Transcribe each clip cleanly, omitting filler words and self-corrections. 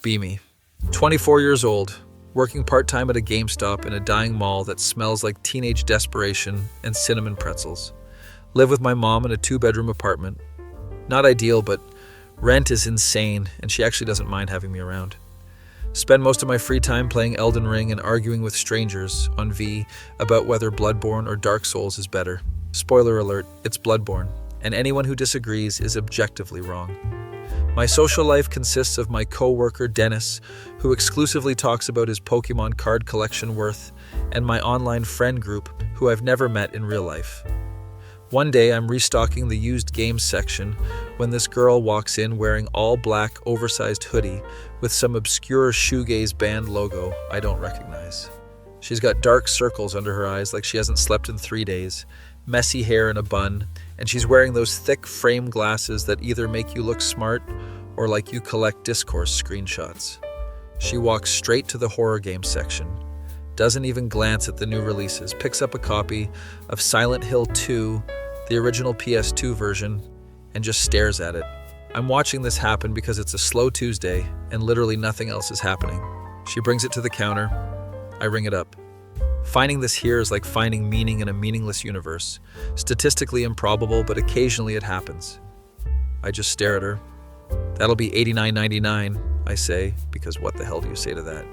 Be me. 24 years old, working part-time at a GameStop in a dying mall that smells like teenage desperation and cinnamon pretzels. Live with my mom in a 2-bedroom apartment. Not ideal, but rent is insane, and she actually doesn't mind having me around. Spend most of my free time playing Elden Ring and arguing with strangers on V about whether Bloodborne or Dark Souls is better. Spoiler alert, it's Bloodborne, and anyone who disagrees is objectively wrong. My social life consists of my co-worker Dennis, who exclusively talks about his Pokemon card collection worth, and my online friend group, who I've never met in real life. One day, I'm restocking the used games section when this girl walks in wearing all black, oversized hoodie with some obscure shoegaze band logo I don't recognize. She's got dark circles under her eyes like she hasn't slept in 3 days, messy hair in a bun, and she's wearing those thick frame glasses that either make you look smart or like you collect discourse screenshots. She walks straight to the horror games section, doesn't even glance at the new releases, picks up a copy of Silent Hill 2, the original PS2 version, and just stares at it. I'm watching this happen because it's a slow Tuesday and literally nothing else is happening. She brings it to the counter. I ring it up. Finding this here is like finding meaning in a meaningless universe. Statistically improbable, but occasionally it happens. I just stare at her. That'll be $89.99, I say, because what the hell do you say to that?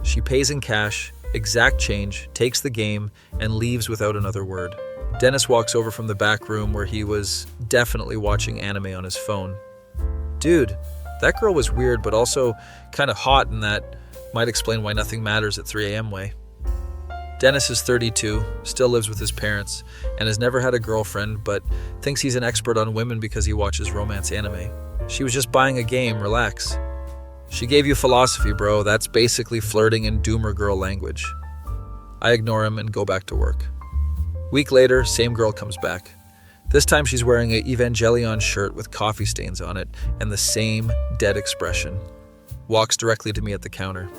She pays in cash, exact change, takes the game, and leaves without another word. Dennis walks over from the back room where he was definitely watching anime on his phone. Dude, that girl was weird, but also kind of hot, and that might explain why nothing matters at 3 a.m. way. Dennis is 32, still lives with his parents, and has never had a girlfriend, but thinks he's an expert on women because he watches romance anime. She was just buying a game, relax. She gave you philosophy, bro. That's basically flirting in doomer girl language. I ignore him and go back to work. Week later, same girl comes back. This time she's wearing an Evangelion shirt with coffee stains on it and the same dead expression. Walks directly to me at the counter.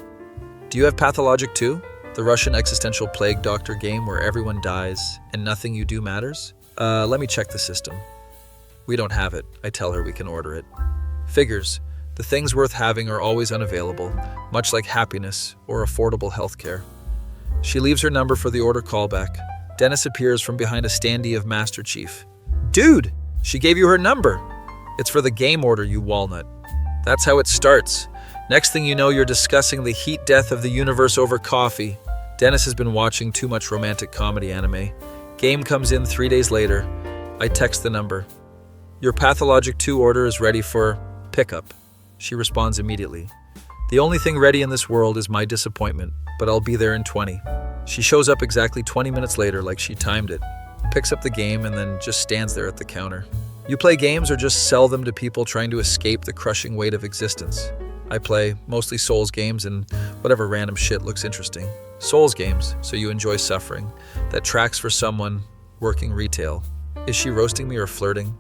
Do you have Pathologic 2? The Russian existential plague doctor game where everyone dies and nothing you do matters? Let me check the system. We don't have it. I tell her we can order it. Figures. The things worth having are always unavailable, much like happiness or affordable healthcare. She leaves her number for the order callback. Dennis appears from behind a standee of Master Chief. Dude, she gave you her number. It's for the game order, you walnut. That's how it starts. Next thing you know, you're discussing the heat death of the universe over coffee. Dennis has been watching too much romantic comedy anime. Game comes in 3 days later. I text the number. Your Pathologic 2 order is ready for pickup. She responds immediately. The only thing ready in this world is my disappointment, but I'll be there in 20. She shows up exactly 20 minutes later like she timed it, picks up the game, and then just stands there at the counter. You play games or just sell them to people trying to escape the crushing weight of existence? I play mostly Souls games and whatever random shit looks interesting. Souls games, so you enjoy suffering. That tracks for someone working retail. Is she roasting me or flirting?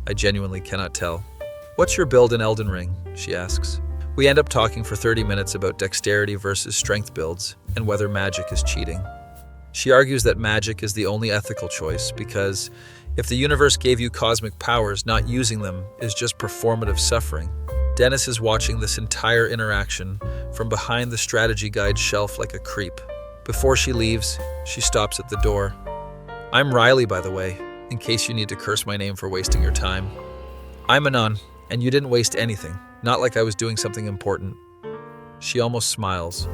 I genuinely cannot tell. What's your build in Elden Ring? She asks. We end up talking for 30 minutes about dexterity versus strength builds and whether magic is cheating. She argues that magic is the only ethical choice because if the universe gave you cosmic powers, not using them is just performative suffering. Dennis is watching this entire interaction from behind the strategy guide shelf like a creep. Before she leaves, she stops at the door. I'm Riley, by the way, in case you need to curse my name for wasting your time. I'm Anon, and you didn't waste anything. Not like I was doing something important. She almost smiles,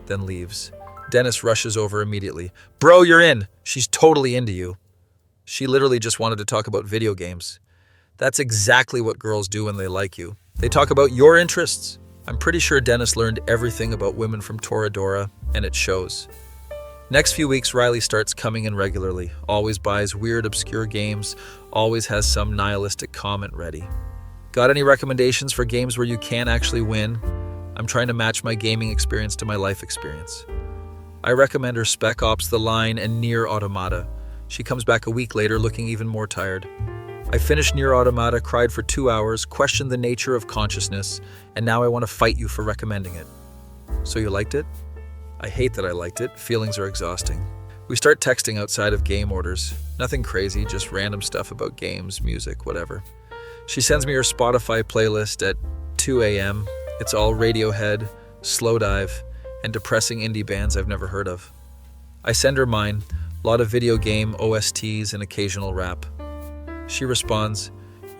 then leaves. Dennis rushes over immediately. Bro, you're in! She's totally into you. She literally just wanted to talk about video games. That's exactly what girls do when they like you. They talk about your interests. I'm pretty sure Dennis learned everything about women from Toradora, and it shows. Next few weeks, Riley starts coming in regularly, always buys weird, obscure games, always has some nihilistic comment ready. Got any recommendations for games where you can actually win? I'm trying to match my gaming experience to my life experience. I recommend her Spec Ops: The Line and Nier Automata. She comes back a week later looking even more tired. I finished Nier Automata, cried for 2 hours, questioned the nature of consciousness, and now I want to fight you for recommending it. So you liked it? I hate that I liked it. Feelings are exhausting. We start texting outside of game orders. Nothing crazy, just random stuff about games, music, whatever. She sends me her Spotify playlist at 2 a.m., It's all Radiohead, Slowdive, and depressing indie bands I've never heard of. I send her mine, a lot of video game OSTs and occasional rap. She responds,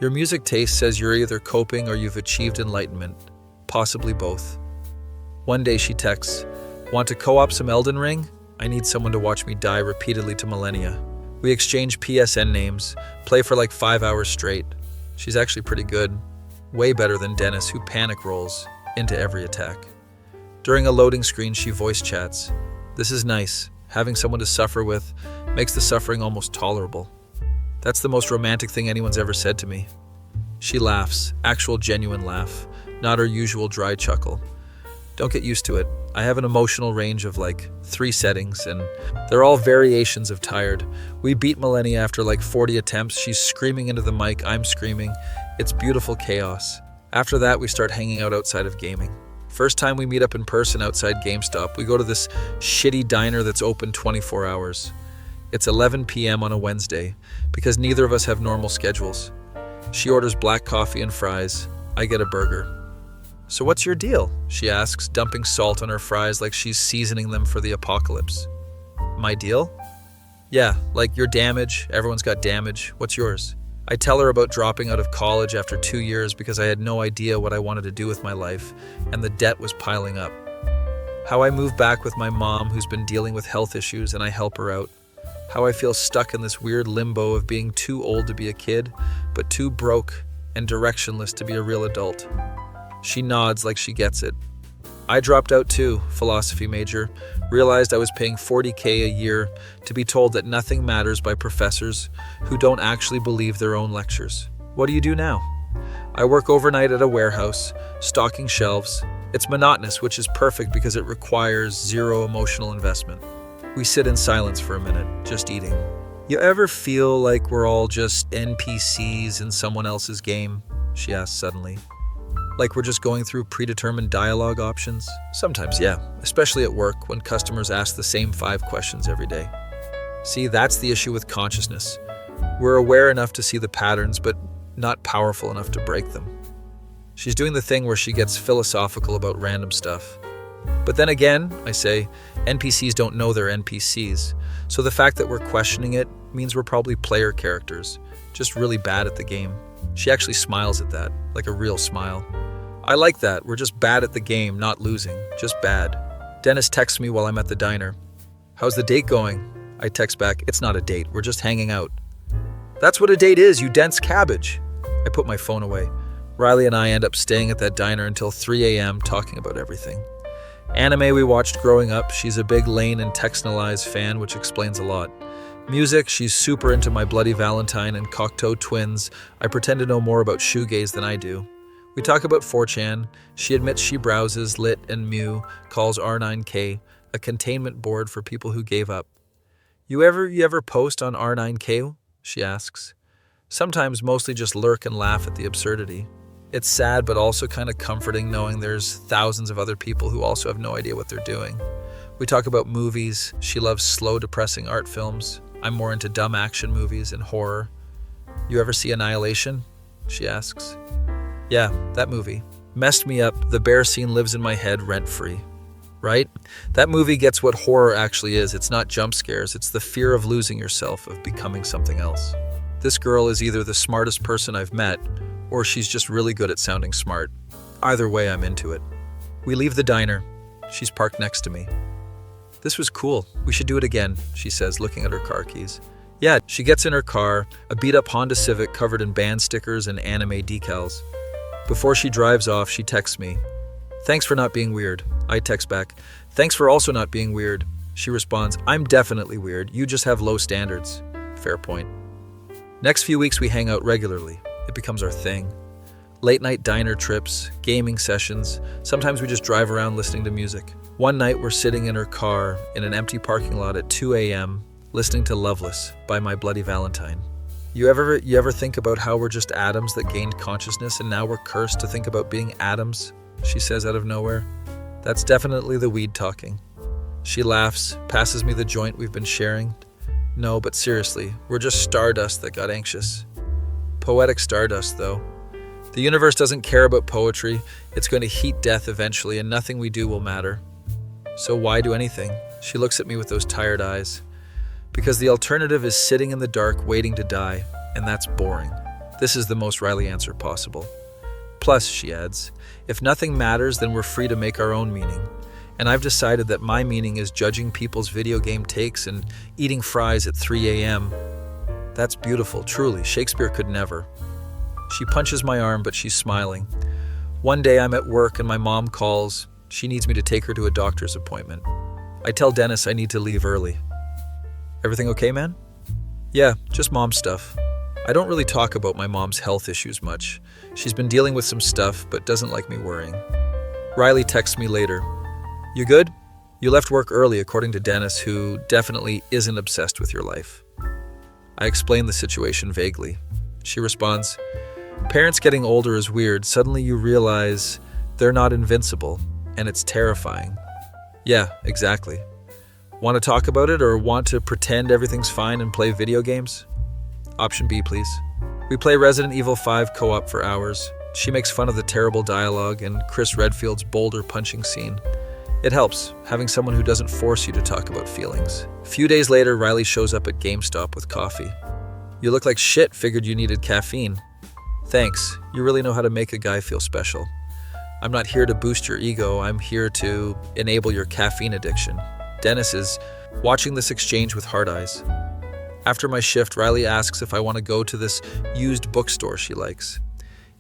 "Your music taste says you're either coping or you've achieved enlightenment, possibly both." One day she texts, "Want to co-op some Elden Ring? I need someone to watch me die repeatedly to millennia." We exchange PSN names, play for like 5 hours straight. She's actually pretty good. Way better than Dennis, who panic rolls into every attack. During a loading screen, she voice chats. This is nice. Having someone to suffer with makes the suffering almost tolerable. That's the most romantic thing anyone's ever said to me. She laughs, actual genuine laugh, not her usual dry chuckle. Don't get used to it. I have an emotional range of like 3 settings, and they're all variations of tired. We beat millennia after like 40 attempts. She's screaming into the mic, I'm screaming. It's beautiful chaos. After that, we start hanging out outside of gaming. First time we meet up in person outside GameStop, we go to this shitty diner that's open 24 hours. It's 11 p.m. on a Wednesday, because neither of us have normal schedules. She orders black coffee and fries. I get a burger. "So what's your deal?" she asks, dumping salt on her fries like she's seasoning them for the apocalypse. "My deal?" "Yeah, like your damage. Everyone's got damage. What's yours?" I tell her about dropping out of college after 2 years because I had no idea what I wanted to do with my life, and the debt was piling up. How I moved back with my mom, who's been dealing with health issues, and I help her out. How I feel stuck in this weird limbo of being too old to be a kid, but too broke and directionless to be a real adult. She nods like she gets it. I dropped out too, philosophy major, realized I was paying $40K a year to be told that nothing matters by professors who don't actually believe their own lectures. What do you do now? I work overnight at a warehouse, stocking shelves. It's monotonous, which is perfect because it requires zero emotional investment. We sit in silence for a minute, just eating. You ever feel like we're all just NPCs in someone else's game? She asks suddenly. Like we're just going through predetermined dialogue options? Sometimes, yeah, especially at work when customers ask the same 5 questions every day. See, that's the issue with consciousness. We're aware enough to see the patterns, but not powerful enough to break them. She's doing the thing where she gets philosophical about random stuff. But then again, I say, NPCs don't know they're NPCs, so the fact that we're questioning it means we're probably player characters, just really bad at the game. She actually smiles at that, like a real smile. I like that. We're just bad at the game, not losing, just bad. Dennis texts me while I'm at the diner. "How's the date going?" I text back, "It's not a date, we're just hanging out." "That's what a date is, you dense cabbage." I put my phone away. Riley and I end up staying at that diner until 3 a.m. talking about everything. Anime we watched growing up. She's a big Lane and Texanalize fan, which explains a lot. Music, she's super into My Bloody Valentine and Cocteau Twins. I pretend to know more about shoegaze than I do. We talk about 4chan. She admits she browses Lit and Mew, calls R9K a containment board for people who gave up. You ever post on R9K? She asks. Sometimes mostly just lurk and laugh at the absurdity. It's sad but also kind of comforting knowing there's thousands of other people who also have no idea what they're doing. We talk about movies. She loves slow, depressing art films. I'm more into dumb action movies and horror. You ever see Annihilation? She asks. Yeah, that movie. Messed me up. The bear scene lives in my head rent-free. Right? That movie gets what horror actually is. It's not jump scares. It's the fear of losing yourself, of becoming something else. This girl is either the smartest person I've met, or she's just really good at sounding smart. Either way, I'm into it. We leave the diner. She's parked next to me. This was cool. We should do it again, she says, looking at her car keys. Yeah, she gets in her car, a beat-up Honda Civic covered in band stickers and anime decals. Before she drives off, she texts me. Thanks for not being weird. I text back. Thanks for also not being weird. She responds, I'm definitely weird. You just have low standards. Fair point. Next few weeks, we hang out regularly. It becomes our thing. Late night diner trips, gaming sessions. Sometimes we just drive around listening to music. One night we're sitting in her car in an empty parking lot at 2 a.m. listening to Loveless by My Bloody Valentine. You ever think about how we're just atoms that gained consciousness and now we're cursed to think about being atoms? She says out of nowhere. That's definitely the weed talking. She laughs, passes me the joint we've been sharing. No, but seriously, we're just stardust that got anxious. Poetic stardust, though. The universe doesn't care about poetry. It's going to heat death eventually, and nothing we do will matter. So why do anything? She looks at me with those tired eyes. Because the alternative is sitting in the dark waiting to die, and that's boring. This is the most Riley answer possible. Plus, she adds, if nothing matters, then we're free to make our own meaning. And I've decided that my meaning is judging people's video game takes and eating fries at 3 a.m. That's beautiful, truly. Shakespeare could never. She punches my arm, but she's smiling. One day I'm at work and my mom calls. She needs me to take her to a doctor's appointment. I tell Dennis I need to leave early. Everything okay, man? Yeah, just mom stuff. I don't really talk about my mom's health issues much. She's been dealing with some stuff, but doesn't like me worrying. Riley texts me later. You good? You left work early, according to Dennis, who definitely isn't obsessed with your life. I explain the situation vaguely. She responds, parents getting older is weird. Suddenly you realize they're not invincible, and it's terrifying. Yeah, exactly. Want to talk about it or want to pretend everything's fine and play video games? Option B, please. We play Resident Evil 5 co-op for hours. She makes fun of the terrible dialogue and Chris Redfield's boulder punching scene. It helps, having someone who doesn't force you to talk about feelings. A few days later, Riley shows up at GameStop with coffee. You look like shit, figured you needed caffeine. Thanks, you really know how to make a guy feel special. I'm not here to boost your ego, I'm here to enable your caffeine addiction. Dennis is watching this exchange with hard eyes. After my shift, Riley asks if I want to go to this used bookstore she likes.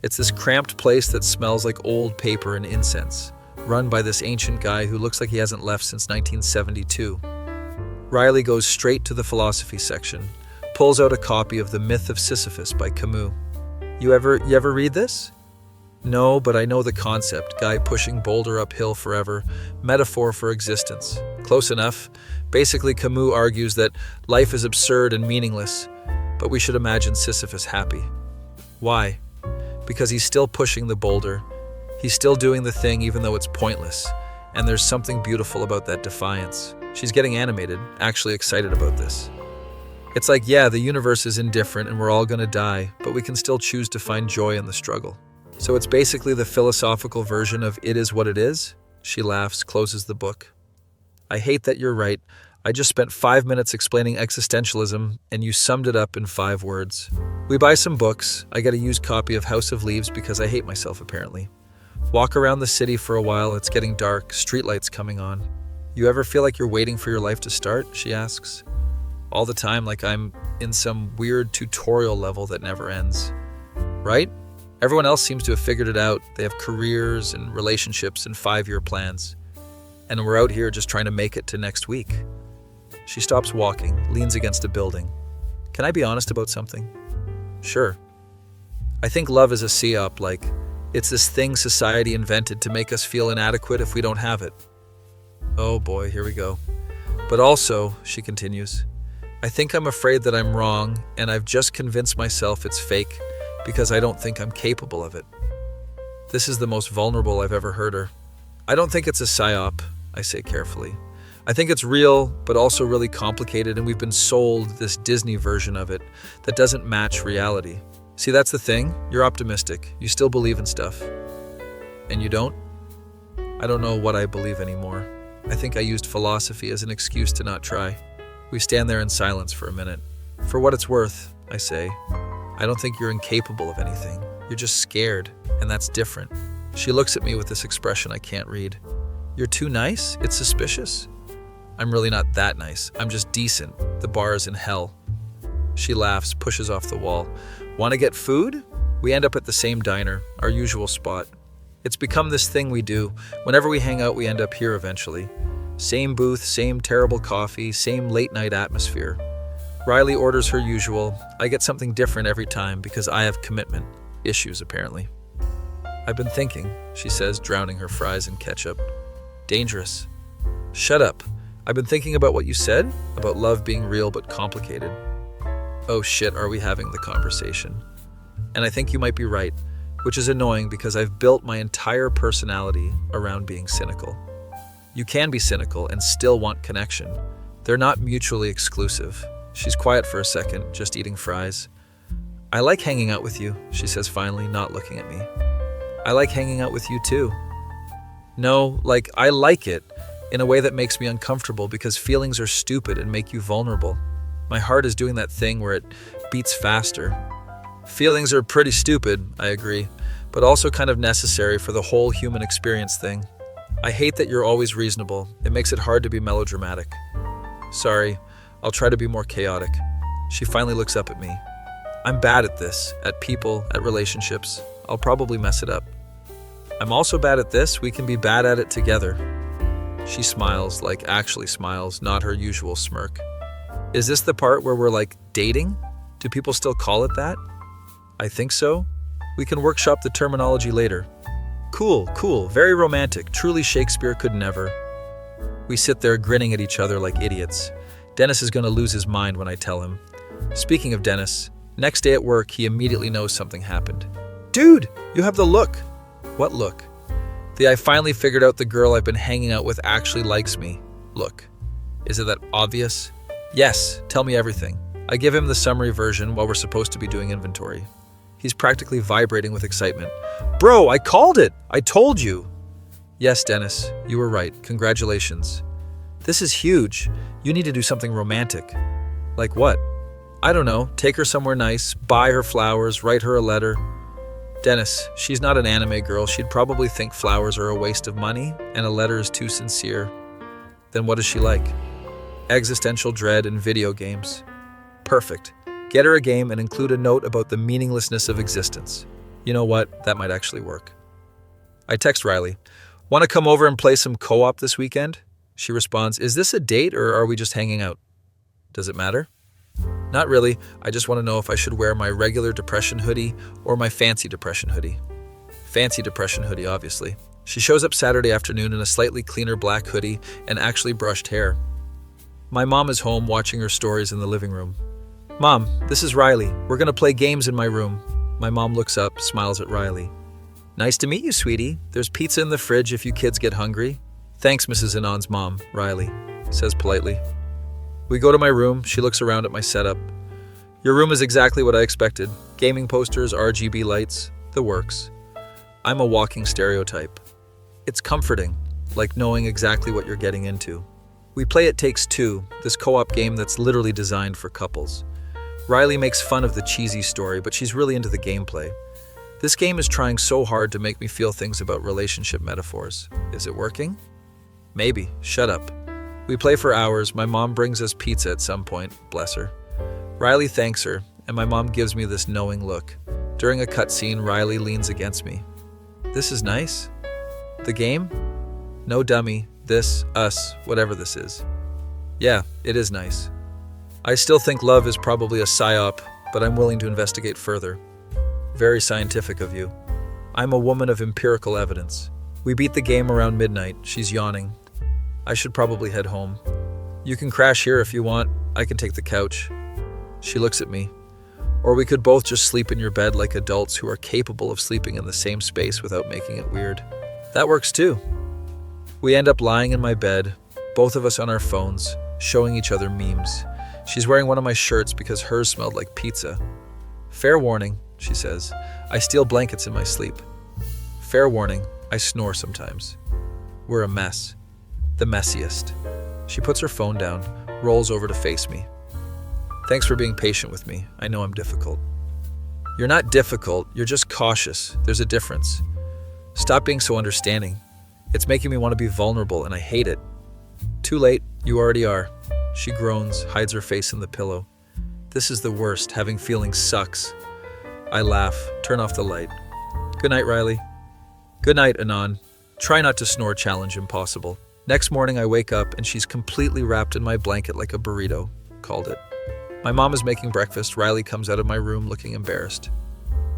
It's this cramped place that smells like old paper and incense, run by this ancient guy who looks like he hasn't left since 1972. Riley goes straight to the philosophy section, pulls out a copy of The Myth of Sisyphus by Camus. You ever read this? No, but I know the concept. Guy pushing boulder uphill forever. Metaphor for existence. Close enough. Basically, Camus argues that life is absurd and meaningless, but we should imagine Sisyphus happy. Why? Because he's still pushing the boulder. He's still doing the thing even though it's pointless. And there's something beautiful about that defiance. She's getting animated, actually excited about this. It's like, yeah, the universe is indifferent and we're all gonna die, but we can still choose to find joy in the struggle. So it's basically the philosophical version of It Is What It Is? She laughs, closes the book. I hate that you're right. I just spent 5 minutes explaining existentialism, and you summed it up in 5 words. We buy some books. I get a used copy of House of Leaves because I hate myself, apparently. Walk around the city for a while. It's getting dark, streetlights coming on. You ever feel like you're waiting for your life to start? She asks. All the time, like I'm in some weird tutorial level that never ends. Right? Everyone else seems to have figured it out. They have careers and relationships and 5-year plans. And we're out here just trying to make it to next week. She stops walking, leans against a building. Can I be honest about something? Sure. I think love is a Psyop, like it's this thing society invented to make us feel inadequate if we don't have it. Oh boy, here we go. But also, she continues, I think I'm afraid that I'm wrong and I've just convinced myself it's fake because I don't think I'm capable of it. This is the most vulnerable I've ever heard her. I don't think it's a psyop, I say carefully. I think it's real, but also really complicated, and we've been sold this Disney version of it that doesn't match reality. See, that's the thing. You're optimistic. You still believe in stuff. And you don't? I don't know what I believe anymore. I think I used philosophy as an excuse to not try. We stand there in silence for a minute. For what it's worth, I say, I don't think you're incapable of anything. You're just scared, and that's different. She looks at me with this expression I can't read. You're too nice? It's suspicious? I'm really not that nice. I'm just decent. The bar is in hell. She laughs, pushes off the wall. Want to get food? We end up at the same diner, our usual spot. It's become this thing we do. Whenever we hang out, we end up here eventually. Same booth, same terrible coffee, same late-night atmosphere. Riley orders her usual. I get something different every time because I have commitment issues, apparently. I've been thinking, she says, drowning her fries in ketchup. Dangerous. Shut up. I've been thinking about what you said, about love being real but complicated. Oh shit, are we having the conversation? And I think you might be right, which is annoying because I've built my entire personality around being cynical. You can be cynical and still want connection. They're not mutually exclusive. She's quiet for a second, just eating fries. I like hanging out with you, she says finally, not looking at me. I like hanging out with you too. No, I like it in a way that makes me uncomfortable because feelings are stupid and make you vulnerable. My heart is doing that thing where it beats faster. Feelings are pretty stupid, I agree, but also kind of necessary for the whole human experience thing. I hate that you're always reasonable. It makes it hard to be melodramatic. Sorry, I'll try to be more chaotic. She finally looks up at me. I'm bad at this, at people, at relationships. I'll probably mess it up. I'm also bad at this. We can be bad at it together. She smiles, actually smiles, not her usual smirk. Is this the part where we're dating? Do people still call it that? I think so. We can workshop the terminology later. Cool, very romantic. Truly Shakespeare could never. We sit there grinning at each other like idiots. Dennis is going to lose his mind when I tell him. Speaking of Dennis, next day at work, he immediately knows something happened. Dude, you have the look. What look? I finally figured out the girl I've been hanging out with actually likes me. Look. Is it that obvious? Yes, tell me everything. I give him the summary version while we're supposed to be doing inventory. He's practically vibrating with excitement. Bro, I called it! I told you! Yes, Dennis, you were right. Congratulations. This is huge. You need to do something romantic. Like what? I don't know. Take her somewhere nice, buy her flowers, write her a letter. Dennis, she's not an anime girl. She'd probably think flowers are a waste of money and a letter is too sincere. Then what is she like? Existential dread and video games. Perfect. Get her a game and include a note about the meaninglessness of existence. You know what? That might actually work. I text Riley. Want to come over and play some co-op this weekend? She responds, is this a date or are we just hanging out? Does it matter? Not really. I just want to know if I should wear my regular depression hoodie or my fancy depression hoodie. Fancy depression hoodie, obviously. She shows up Saturday afternoon in a slightly cleaner black hoodie and actually brushed hair. My mom is home watching her stories in the living room. Mom, this is Riley. We're going to play games in my room. My mom looks up, smiles at Riley. Nice to meet you, sweetie. There's pizza in the fridge if you kids get hungry. Thanks, Mrs. Anand's mom, Riley says politely. We go to my room. She looks around at my setup. Your room is exactly what I expected. Gaming posters, RGB lights, the works. I'm a walking stereotype. It's comforting, like knowing exactly what you're getting into. We play It Takes Two, this co-op game that's literally designed for couples. Riley makes fun of the cheesy story, but she's really into the gameplay. This game is trying so hard to make me feel things about relationship metaphors. Is it working? Maybe. Shut up. We play for hours. My mom brings us pizza at some point, bless her. Riley thanks her, and my mom gives me this knowing look. During a cutscene, Riley leans against me. This is nice. The game? No dummy. This, us, whatever this is. Yeah, it is nice. I still think love is probably a psyop, but I'm willing to investigate further. Very scientific of you. I'm a woman of empirical evidence. We beat the game around midnight. She's yawning. I should probably head home. You can crash here if you want. I can take the couch. She looks at me. Or we could both just sleep in your bed like adults who are capable of sleeping in the same space without making it weird. That works too. We end up lying in my bed, both of us on our phones, showing each other memes. She's wearing one of my shirts because hers smelled like pizza. Fair warning, she says. I steal blankets in my sleep. Fair warning, I snore sometimes. We're a mess. The messiest. She puts her phone down, rolls over to face me. Thanks for being patient with me. I know I'm difficult. You're not difficult, you're just cautious. There's a difference. Stop being so understanding. It's making me want to be vulnerable, and I hate it. Too late, you already are. She groans, hides her face in the pillow. This is the worst, having feelings sucks. I laugh, turn off the light. Good night, Riley. Good night, Anand. Try not to snore, challenge impossible. Next morning I wake up and she's completely wrapped in my blanket like a burrito. Called it. My mom is making breakfast. Riley comes out of my room looking embarrassed.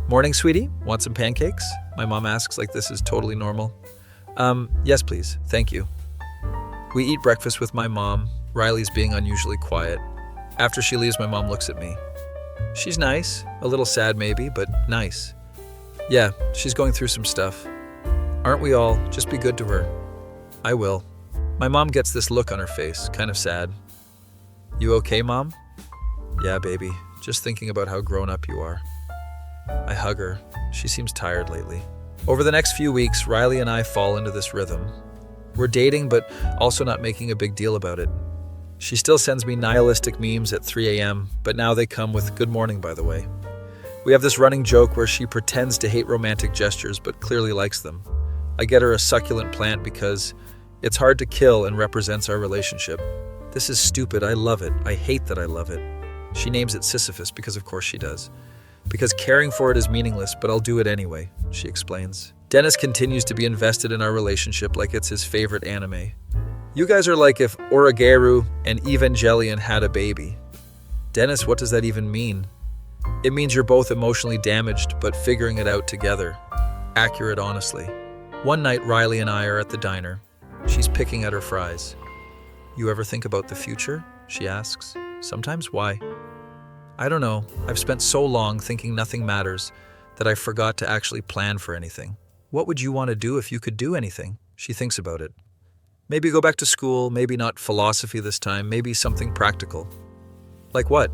Morning, sweetie. Want some pancakes? My mom asks like this is totally normal. Yes, please. Thank you. We eat breakfast with my mom. Riley's being unusually quiet. After she leaves, my mom looks at me. She's nice. A little sad maybe, but nice. Yeah, she's going through some stuff. Aren't we all? Just be good to her. I will. My mom gets this look on her face, kind of sad. You okay, Mom? Yeah, baby. Just thinking about how grown up you are. I hug her. She seems tired lately. Over the next few weeks, Riley and I fall into this rhythm. We're dating, but also not making a big deal about it. She still sends me nihilistic memes at 3 a.m., but now they come with "Good morning, by the way." We have this running joke where she pretends to hate romantic gestures, but clearly likes them. I get her a succulent plant because it's hard to kill and represents our relationship. This is stupid. I love it. I hate that I love it. She names it Sisyphus because of course she does. Because caring for it is meaningless, but I'll do it anyway, she explains. Dennis continues to be invested in our relationship like it's his favorite anime. You guys are like if Orogeru and Evangelion had a baby. Dennis, what does that even mean? It means you're both emotionally damaged, but figuring it out together. Accurate, honestly. One night, Riley and I are at the diner. She's picking at her fries. You ever think about the future? She asks. Sometimes. Why? I don't know. I've spent so long thinking nothing matters that I forgot to actually plan for anything. What would you want to do if you could do anything? She thinks about it. Maybe go back to school, maybe not philosophy this time, maybe something practical. Like what?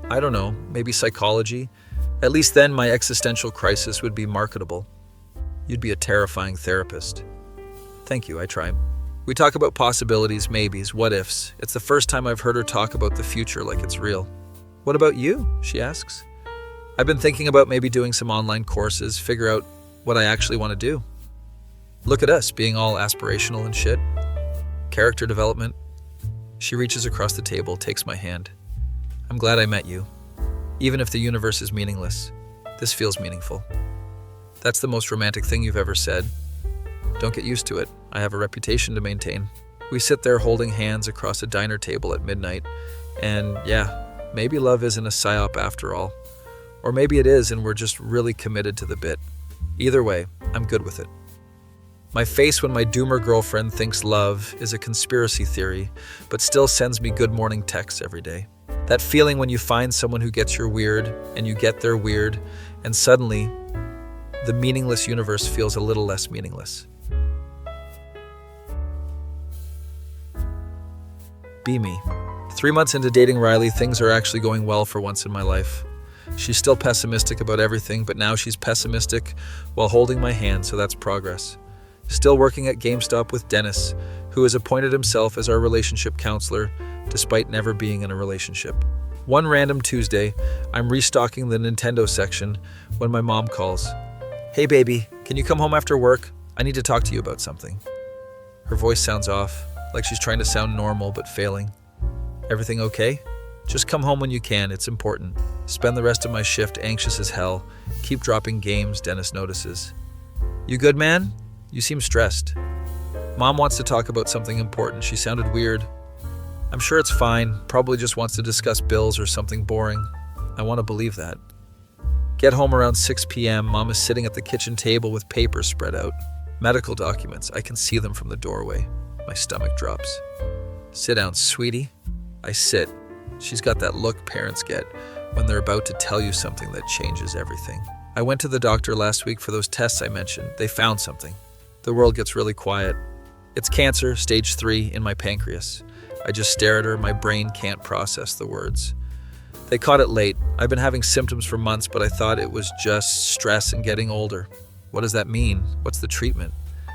I don't know, maybe psychology. At least then my existential crisis would be marketable. You'd be a terrifying therapist. Thank you, I try. We talk about possibilities, maybes, what ifs. It's the first time I've heard her talk about the future like it's real. What about you? She asks. I've been thinking about maybe doing some online courses, figure out what I actually want to do. Look at us, being all aspirational and shit. Character development. She reaches across the table, takes my hand. I'm glad I met you. Even if the universe is meaningless, this feels meaningful. That's the most romantic thing you've ever said. Don't get used to it. I have a reputation to maintain. We sit there holding hands across a diner table at midnight, and yeah, maybe love isn't a psyop after all. Or maybe it is and we're just really committed to the bit. Either way, I'm good with it. My face when my doomer girlfriend thinks love is a conspiracy theory, but still sends me good morning texts every day. That feeling when you find someone who gets your weird, and you get their weird, and suddenly, the meaningless universe feels a little less meaningless. Be me. 3 months into dating Riley, things are actually going well for once in my life. She's still pessimistic about everything, but now she's pessimistic while holding my hand, so that's progress. Still working at GameStop with Dennis, who has appointed himself as our relationship counselor, despite never being in a relationship. One random Tuesday, I'm restocking the Nintendo section when my mom calls. Hey baby, can you come home after work? I need to talk to you about something. Her voice sounds off, like she's trying to sound normal but failing. Everything okay? Just come home when you can, it's important. Spend the rest of my shift anxious as hell. Keep dropping games, Dennis notices. You good, man? You seem stressed. Mom wants to talk about something important. She sounded weird. I'm sure it's fine. Probably just wants to discuss bills or something boring. I want to believe that. Get home around 6 p.m. Mom is sitting at the kitchen table with papers spread out. Medical documents. I can see them from the doorway. My stomach drops. Sit down, sweetie. I sit. She's got that look parents get when they're about to tell you something that changes everything. I went to the doctor last week for those tests I mentioned. They found something. The world gets really quiet. It's cancer, stage 3, in my pancreas. I just stare at her. My brain can't process the words. They caught it late. I've been having symptoms for months, but I thought it was just stress and getting older. What does that mean? What's the treatment?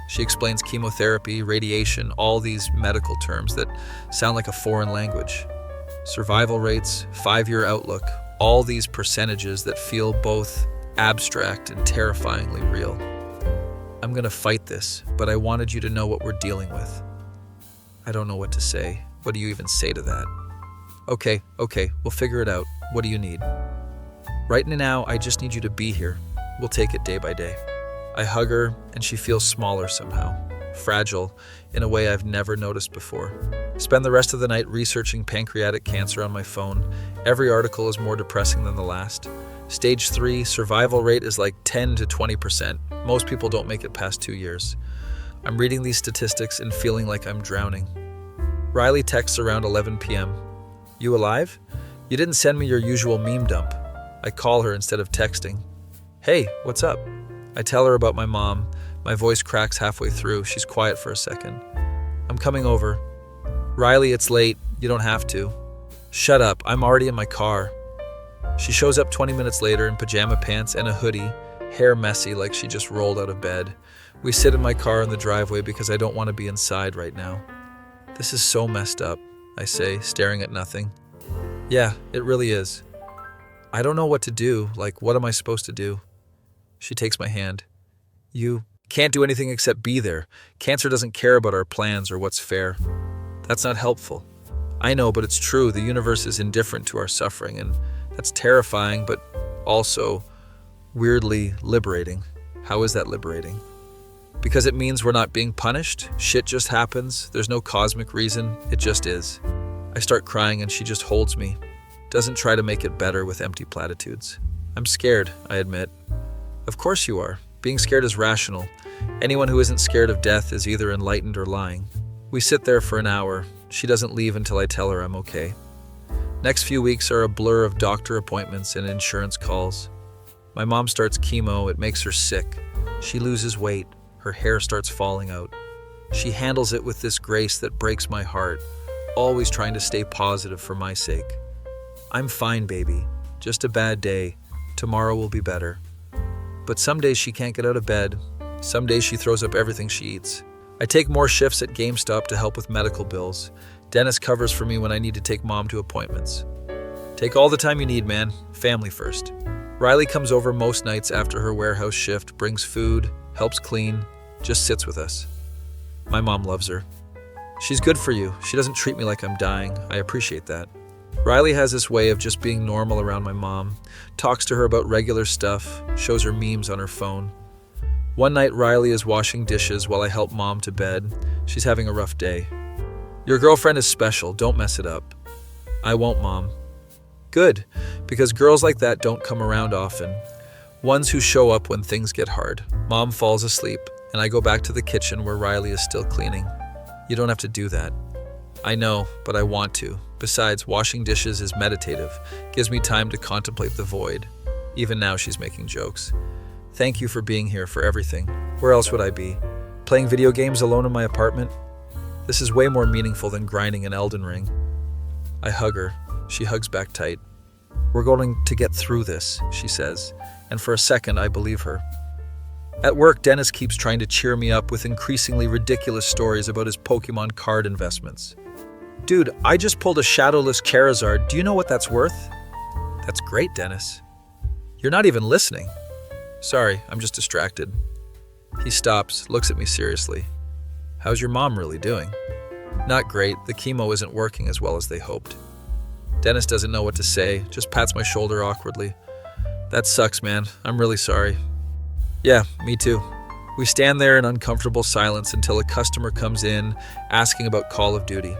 She explains chemotherapy, radiation, all these medical terms that sound like a foreign language. Survival rates, 5-year outlook, all these percentages that feel both abstract and terrifyingly real. I'm gonna fight this, but I wanted you to know what we're dealing with. I don't know what to say. What do you even say to that? Okay, we'll figure it out. What do you need? Right now, I just need you to be here. We'll take it day by day. I hug her, and she feels smaller somehow. Fragile, in a way I've never noticed before. Spend the rest of the night researching pancreatic cancer on my phone. Every article is more depressing than the last. Stage 3, survival rate is like 10 to 20%. Most people don't make it past 2 years. I'm reading these statistics and feeling like I'm drowning. Riley texts around 11 p.m. You alive? You didn't send me your usual meme dump. I call her instead of texting. Hey, what's up? I tell her about my mom. My voice cracks halfway through. She's quiet for a second. I'm coming over. Riley, it's late. You don't have to. Shut up. I'm already in my car. She shows up 20 minutes later in pajama pants and a hoodie, hair messy like she just rolled out of bed. We sit in my car in the driveway because I don't want to be inside right now. This is so messed up, I say, staring at nothing. Yeah, it really is. I don't know what to do. Like, what am I supposed to do? She takes my hand. You can't do anything except be there. Cancer doesn't care about our plans or what's fair. That's not helpful. I know, but it's true. The universe is indifferent to our suffering, and that's terrifying, but also weirdly liberating. How is that liberating? Because it means we're not being punished. Shit just happens. There's no cosmic reason. It just is. I start crying and she just holds me. Doesn't try to make it better with empty platitudes. I'm scared, I admit. Of course you are. Being scared is rational. Anyone who isn't scared of death is either enlightened or lying. We sit there for an hour. She doesn't leave until I tell her I'm okay. Next few weeks are a blur of doctor appointments and insurance calls. My mom starts chemo. It makes her sick. She loses weight. Her hair starts falling out. She handles it with this grace that breaks my heart, always trying to stay positive for my sake. I'm fine, baby. Just a bad day. Tomorrow will be better. But some days she can't get out of bed. Some days she throws up everything she eats. I take more shifts at GameStop to help with medical bills. Dennis covers for me when I need to take mom to appointments. Take all the time you need, man. Family first. Riley comes over most nights after her warehouse shift, brings food, helps clean, just sits with us. My mom loves her. She's good for you. She doesn't treat me like I'm dying. I appreciate that. Riley has this way of just being normal around my mom, talks to her about regular stuff, shows her memes on her phone. One night, Riley is washing dishes while I help mom to bed. She's having a rough day. Your girlfriend is special. Don't mess it up. I won't, Mom. Good, because girls like that don't come around often. Ones who show up when things get hard. Mom falls asleep, and I go back to the kitchen where Riley is still cleaning. You don't have to do that. I know, but I want to. Besides, washing dishes is meditative. Gives me time to contemplate the void. Even now, she's making jokes. Thank you for being here for everything. Where else would I be? Playing video games alone in my apartment? This is way more meaningful than grinding an Elden Ring. I hug her. She hugs back tight. We're going to get through this, she says, and for a second I believe her. At work, Dennis keeps trying to cheer me up with increasingly ridiculous stories about his Pokemon card investments. Dude, I just pulled a shadowless Charizard. Do you know what that's worth? That's great, Dennis. You're not even listening. Sorry, I'm just distracted. He stops, looks at me seriously. How's your mom really doing? Not great. The chemo isn't working as well as they hoped. Dennis doesn't know what to say, just pats my shoulder awkwardly. That sucks, man. I'm really sorry. Yeah, me too. We stand there in uncomfortable silence until a customer comes in asking about Call of Duty.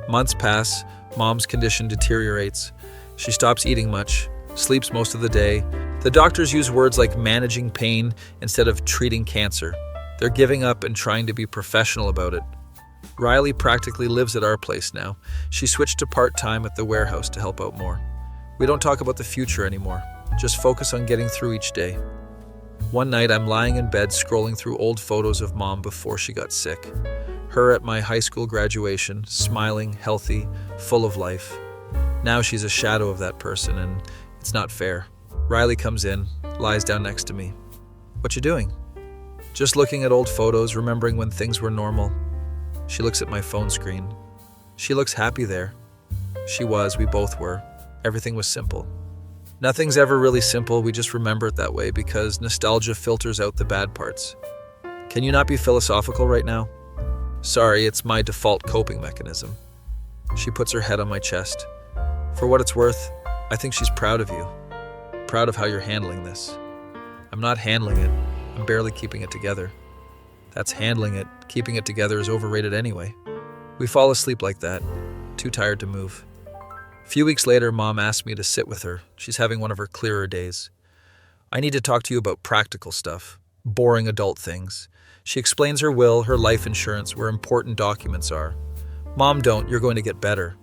Months pass, mom's condition deteriorates. She stops eating much, sleeps most of the day. The doctors use words like managing pain instead of treating cancer. They're giving up and trying to be professional about it. Riley practically lives at our place now. She switched to part-time at the warehouse to help out more. We don't talk about the future anymore, just focus on getting through each day. One night, I'm lying in bed scrolling through old photos of mom before she got sick. Her at my high school graduation, smiling, healthy, full of life. Now she's a shadow of that person, and it's not fair. Riley comes in, lies down next to me. What you doing? Just looking at old photos, remembering when things were normal. She looks at my phone screen. She looks happy there. She was, we both were. Everything was simple. Nothing's ever really simple, we just remember it that way because nostalgia filters out the bad parts. Can you not be philosophical right now? Sorry, it's my default coping mechanism. She puts her head on my chest. For what it's worth, I think she's proud of you. Proud of how you're handling this. I'm not handling it. I'm barely keeping it together. That's handling it. Keeping it together is overrated anyway. We fall asleep like that, too tired to move. A few weeks later, Mom asked me to sit with her. She's having one of her clearer days. I need to talk to you about practical stuff, boring adult things. She explains her will, her life insurance, where important documents are. Mom, don't. You're going to get better.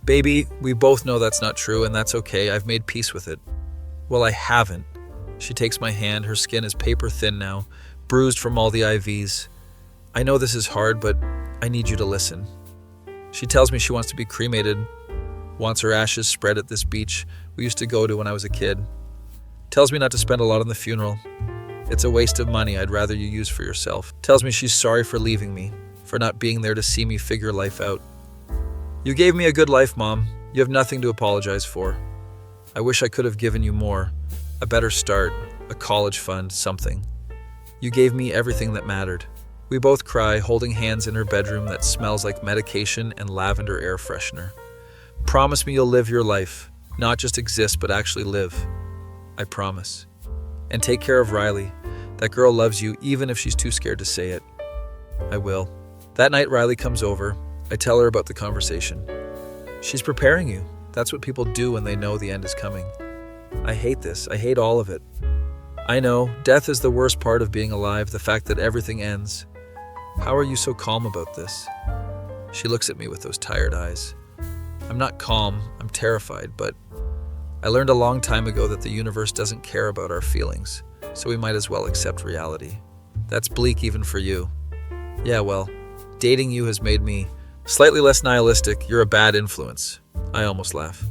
Baby, we both know that's not true, and that's okay. I've made peace with it. Well, I haven't. She takes my hand. Her skin is paper thin now, bruised from all the IVs. I know this is hard, but I need you to listen. She tells me she wants to be cremated. Wants her ashes spread at this beach we used to go to when I was a kid. Tells me not to spend a lot on the funeral. It's a waste of money I'd rather you use for yourself. Tells me she's sorry for leaving me, for not being there to see me figure life out. You gave me a good life, Mom. You have nothing to apologize for. I wish I could have given you more, a better start, a college fund, something. You gave me everything that mattered. We both cry, holding hands in her bedroom that smells like medication and lavender air freshener. Promise me you'll live your life, not just exist, but actually live. I promise. And take care of Riley. That girl loves you, even if she's too scared to say it. I will. That night, Riley comes over. I tell her about the conversation. She's preparing you. That's what people do when they know the end is coming. I hate this. I hate all of it. I know, death is the worst part of being alive, the fact that everything ends. How are you so calm about this? She looks at me with those tired eyes. I'm not calm, I'm terrified, but I learned a long time ago that the universe doesn't care about our feelings, so we might as well accept reality. That's bleak even for you. Yeah, well, dating you has made me slightly less nihilistic. You're a bad influence. I almost laugh.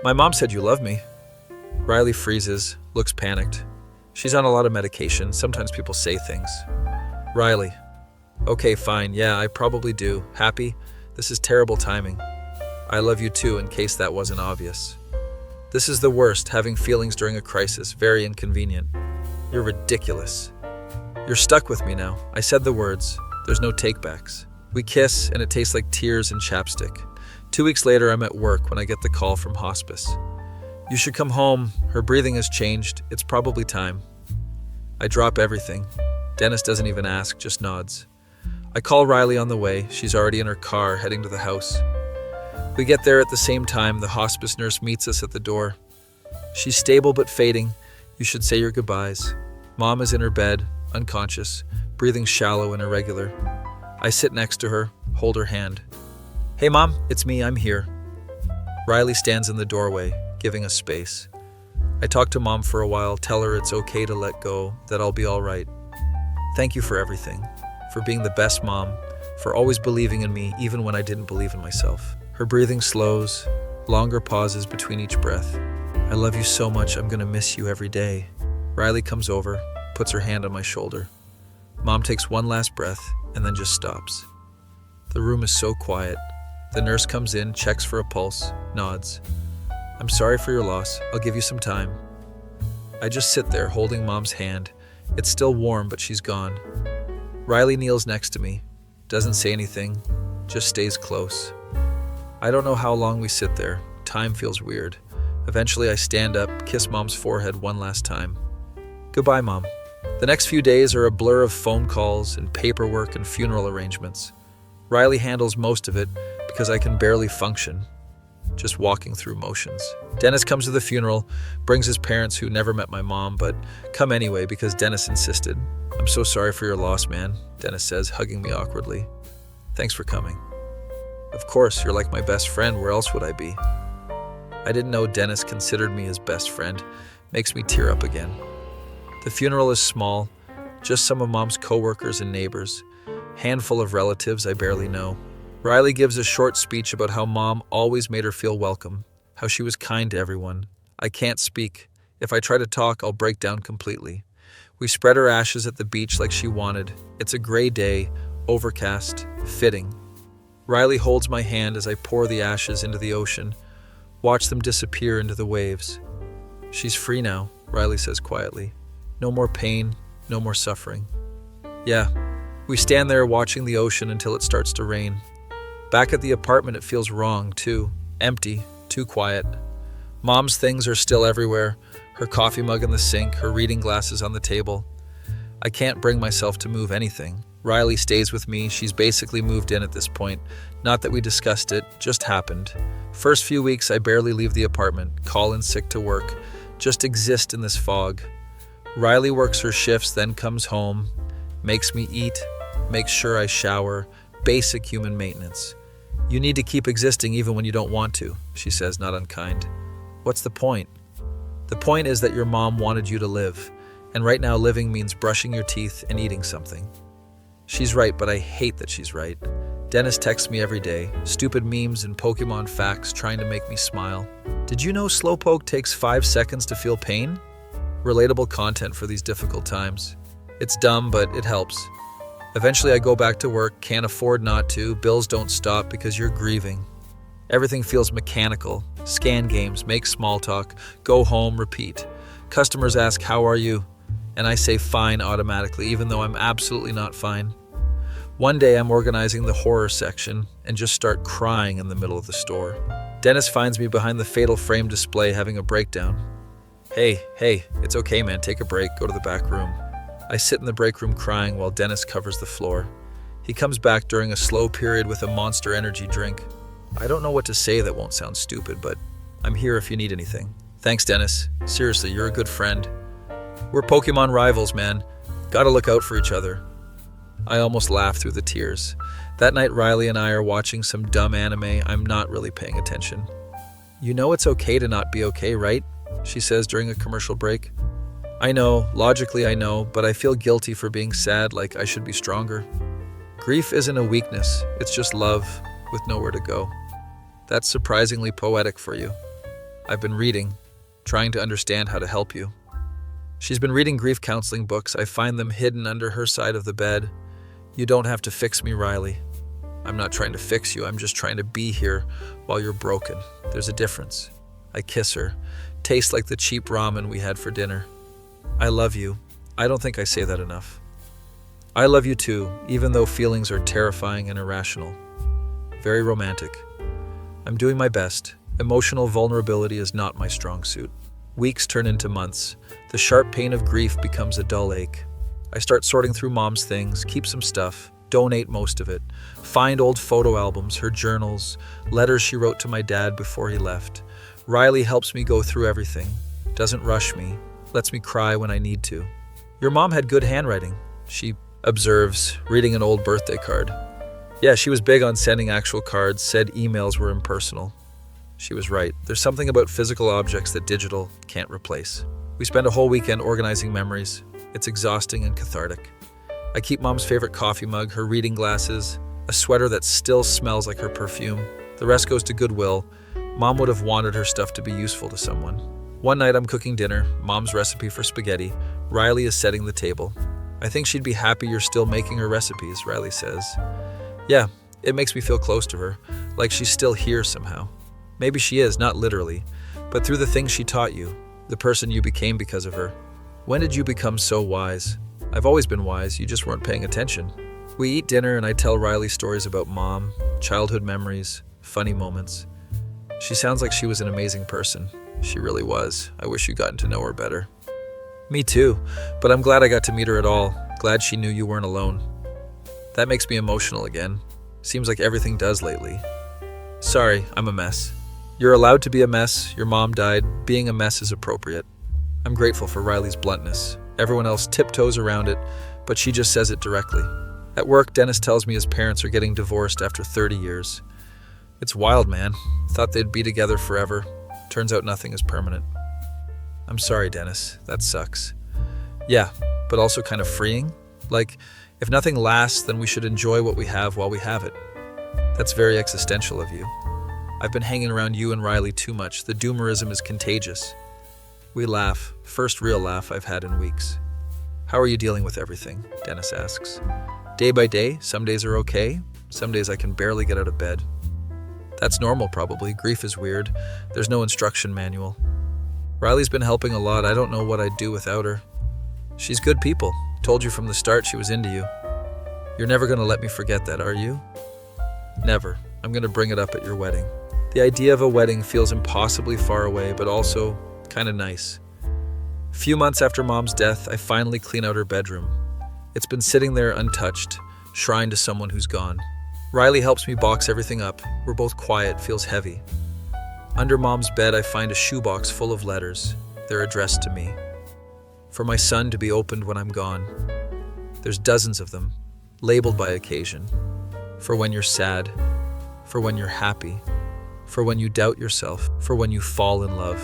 My mom said you love me. Riley freezes, looks panicked. She's on a lot of medication. Sometimes people say things. Riley. Okay, fine. Yeah, I probably do. Happy? This is terrible timing. I love you too, in case that wasn't obvious. This is the worst, having feelings during a crisis. Very inconvenient. You're ridiculous. You're stuck with me now. I said the words. There's no takebacks. We kiss, and it tastes like tears and chapstick. 2 weeks later, I'm at work when I get the call from hospice. You should come home. Her breathing has changed. It's probably time. I drop everything. Dennis doesn't even ask, just nods. I call Riley on the way. She's already in her car, heading to the house. We get there at the same time. The hospice nurse meets us at the door. She's stable but fading. You should say your goodbyes. Mom is in her bed, unconscious, breathing shallow and irregular. I sit next to her, hold her hand. Hey, Mom, it's me. I'm here. Riley stands in the doorway, giving us space. I talk to Mom for a while, tell her it's okay to let go, that I'll be all right. Thank you for everything, for being the best mom, for always believing in me even when I didn't believe in myself. Her breathing slows, longer pauses between each breath. I love you so much, I'm gonna miss you every day. Riley comes over, puts her hand on my shoulder. Mom takes one last breath and then just stops. The room is so quiet. The nurse comes in, checks for a pulse, nods. I'm sorry for your loss. I'll give you some time. I just sit there holding Mom's hand. It's still warm, but she's gone. Riley kneels next to me, doesn't say anything, just stays close. I don't know how long we sit there. Time feels weird. Eventually I stand up, kiss Mom's forehead one last time. Goodbye, Mom. The next few days are a blur of phone calls and paperwork and funeral arrangements. Riley handles most of it because I can barely function, just walking through motions. Dennis comes to the funeral, brings his parents who never met my mom, but come anyway because Dennis insisted. I'm so sorry for your loss, man, Dennis says, hugging me awkwardly. Thanks for coming. Of course, you're like my best friend. Where else would I be? I didn't know Dennis considered me his best friend. Makes me tear up again. The funeral is small, just some of Mom's coworkers and neighbors, handful of relatives I barely know. Riley gives a short speech about how Mom always made her feel welcome, how she was kind to everyone. I can't speak. If I try to talk, I'll break down completely. We spread her ashes at the beach like she wanted. It's a gray day, overcast, fitting. Riley holds my hand as I pour the ashes into the ocean, watch them disappear into the waves. She's free now, Riley says quietly. No more pain, no more suffering. Yeah, we stand there watching the ocean until it starts to rain. Back at the apartment, it feels wrong, too. Empty, too quiet. Mom's things are still everywhere. Her coffee mug in the sink, her reading glasses on the table. I can't bring myself to move anything. Riley stays with me. She's basically moved in at this point. Not that we discussed it, just happened. First few weeks, I barely leave the apartment, call in sick to work, just exist in this fog. Riley works her shifts, then comes home, makes me eat, makes sure I shower, basic human maintenance. You need to keep existing even when you don't want to, she says, not unkind. What's the point? The point is that your mom wanted you to live, and right now living means brushing your teeth and eating something. She's right, but I hate that she's right. Dennis texts me every day, stupid memes and Pokemon facts trying to make me smile. Did you know Slowpoke takes 5 seconds to feel pain? Relatable content for these difficult times. It's dumb, but it helps. Eventually I go back to work, can't afford not to, bills don't stop because you're grieving. Everything feels mechanical. Scan games, make small talk, go home, repeat. Customers ask, "How are you?" And I say fine automatically, even though I'm absolutely not fine. One day I'm organizing the horror section and just start crying in the middle of the store. Dennis finds me behind the fatal frame display having a breakdown. Hey, it's okay, man, take a break, go to the back room. I sit in the break room crying while Dennis covers the floor. He comes back during a slow period with a Monster Energy drink. I don't know what to say that won't sound stupid, but I'm here if you need anything. Thanks, Dennis. Seriously, you're a good friend. We're Pokemon rivals, man. Gotta look out for each other. I almost laughed through the tears. That night, Riley and I are watching some dumb anime. I'm not really paying attention. You know it's okay to not be okay, right? She says during a commercial break. I know, logically I know, but I feel guilty for being sad, like I should be stronger. Grief isn't a weakness, it's just love with nowhere to go. That's surprisingly poetic for you. I've been reading, trying to understand how to help you. She's been reading grief counseling books. I find them hidden under her side of the bed. You don't have to fix me, Riley. I'm not trying to fix you. I'm just trying to be here while you're broken. There's a difference. I kiss her. Tastes like the cheap ramen we had for dinner. I love you. I don't think I say that enough. I love you too, even though feelings are terrifying and irrational. Very romantic. I'm doing my best. Emotional vulnerability is not my strong suit. Weeks turn into months. The sharp pain of grief becomes a dull ache. I start sorting through Mom's things, keep some stuff, donate most of it, find old photo albums, her journals, letters she wrote to my dad before he left. Riley helps me go through everything, doesn't rush me, lets me cry when I need to. Your mom had good handwriting, she observes, reading an old birthday card. Yeah, she was big on sending actual cards, said emails were impersonal. She was right. There's something about physical objects that digital can't replace. We spend a whole weekend organizing memories. It's exhausting and cathartic. I keep Mom's favorite coffee mug, her reading glasses, a sweater that still smells like her perfume. The rest goes to Goodwill. Mom would have wanted her stuff to be useful to someone. One night I'm cooking dinner, Mom's recipe for spaghetti. Riley is setting the table. I think she'd be happy you're still making her recipes, Riley says. Yeah, it makes me feel close to her, like she's still here somehow. Maybe she is, not literally, but through the things she taught you, the person you became because of her. When did you become so wise? I've always been wise, you just weren't paying attention. We eat dinner and I tell Riley stories about Mom, childhood memories, funny moments. She sounds like she was an amazing person. She really was. I wish you'd gotten to know her better. Me too, but I'm glad I got to meet her at all. Glad she knew you weren't alone. That makes me emotional again. Seems like everything does lately. Sorry, I'm a mess. You're allowed to be a mess. Your mom died. Being a mess is appropriate. I'm grateful for Riley's bluntness. Everyone else tiptoes around it, but she just says it directly. At work, Dennis tells me his parents are getting divorced after 30 years. It's wild, man. Thought they'd be together forever. Turns out nothing is permanent. I'm sorry, Dennis. That sucks. Yeah, but also kind of freeing. Like, if nothing lasts, then we should enjoy what we have while we have it. That's very existential of you. I've been hanging around you and Riley too much. The doomerism is contagious. We laugh. First real laugh I've had in weeks. How are you dealing with everything? Dennis asks. Day by day, some days are okay. Some days I can barely get out of bed. That's normal, probably. Grief is weird. There's no instruction manual. Riley's been helping a lot. I don't know what I'd do without her. She's good people. Told you from the start she was into you. You're never going to let me forget that, are you? Never. I'm going to bring it up at your wedding. The idea of a wedding feels impossibly far away, but also kind of nice. A few months after Mom's death, I finally clean out her bedroom. It's been sitting there untouched, shrine to someone who's gone. Riley helps me box everything up. We're both quiet, feels heavy. Under Mom's bed, I find a shoebox full of letters. They're addressed to me. For my son to be opened when I'm gone. There's dozens of them, labeled by occasion. For when you're sad, for when you're happy, for when you doubt yourself, for when you fall in love.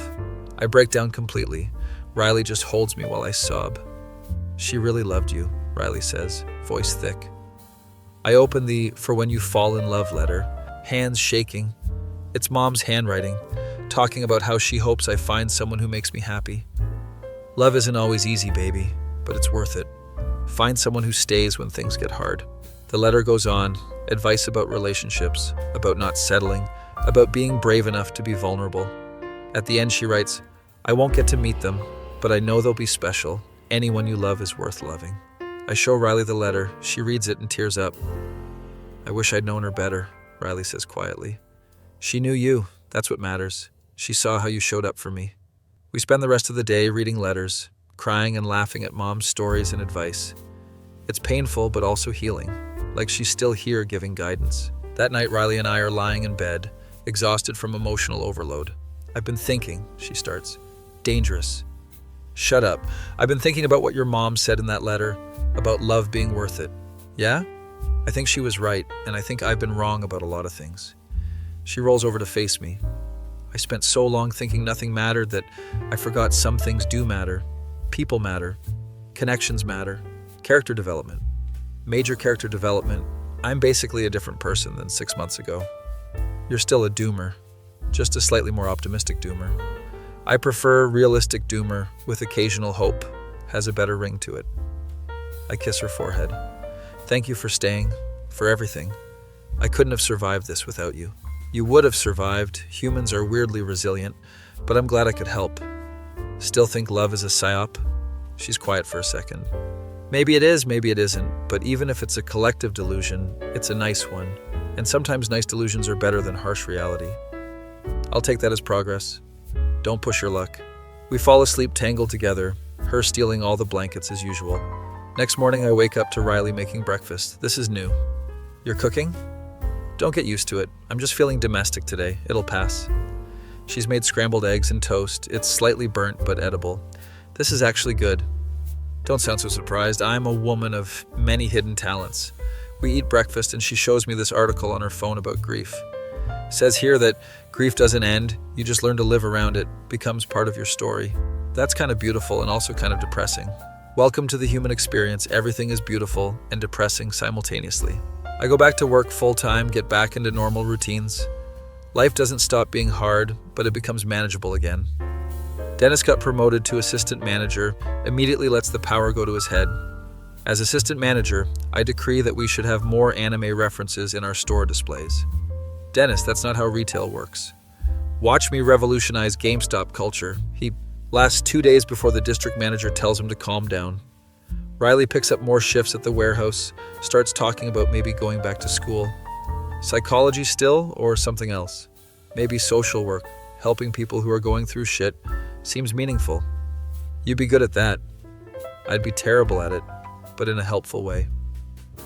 I break down completely. Riley just holds me while I sob. She really loved you, Riley says, voice thick. I open the "For When You Fall in Love" letter, hands shaking. It's Mom's handwriting, talking about how she hopes I find someone who makes me happy. Love isn't always easy, baby, but it's worth it. Find someone who stays when things get hard. The letter goes on, advice about relationships, about not settling, about being brave enough to be vulnerable. At the end she writes, "I won't get to meet them, but I know they'll be special. Anyone you love is worth loving." I show Riley the letter. She reads it and tears up. "I wish I'd known her better," Riley says quietly. "She knew you. That's what matters. She saw how you showed up for me." We spend the rest of the day reading letters, crying and laughing at Mom's stories and advice. It's painful but also healing, like she's still here giving guidance. That night, Riley and I are lying in bed, exhausted from emotional overload. "I've been thinking," she starts. "Dangerous." "Shut up. I've been thinking about what your mom said in that letter, about love being worth it." "Yeah? I think she was right, and I think I've been wrong about a lot of things." She rolls over to face me. "I spent so long thinking nothing mattered that I forgot some things do matter. People matter. Connections matter. Character development. Major character development. I'm basically a different person than 6 months ago. You're still a doomer, just a slightly more optimistic doomer. I prefer realistic doomer with occasional hope, has a better ring to it." I kiss her forehead. "Thank you for staying, for everything. I couldn't have survived this without you." "You would have survived. Humans are weirdly resilient, but I'm glad I could help." "Still think love is a psyop?" She's quiet for a second. "Maybe it is, maybe it isn't, but even if it's a collective delusion, it's a nice one, and sometimes nice delusions are better than harsh reality." I'll take that as progress. Don't push your luck. We fall asleep tangled together, her stealing all the blankets as usual. Next morning I wake up to Riley making breakfast. This is new. "You're cooking?" "Don't get used to it. I'm just feeling domestic today. It'll pass." She's made scrambled eggs and toast. It's slightly burnt but edible. "This is actually good." Don't sound so surprised. I'm a woman of many hidden talents. We eat breakfast and she shows me this article on her phone about grief. It says here that grief doesn't end, you just learn to live around it, becomes part of your story. That's kind of beautiful and also kind of depressing. Welcome to the human experience. Everything is beautiful and depressing simultaneously. I go back to work full-time, get back into normal routines. Life doesn't stop being hard, but it becomes manageable again. Dennis got promoted to assistant manager, immediately lets the power go to his head. As assistant manager, I decree that we should have more anime references in our store displays. "Dennis, that's not how retail works. Watch me revolutionize GameStop culture." He lasts 2 days before the district manager tells him to calm down. Riley picks up more shifts at the warehouse, starts talking about maybe going back to school. Psychology still, or something else? Maybe social work, helping people who are going through shit, seems meaningful. You'd be good at that. I'd be terrible at it, but in a helpful way.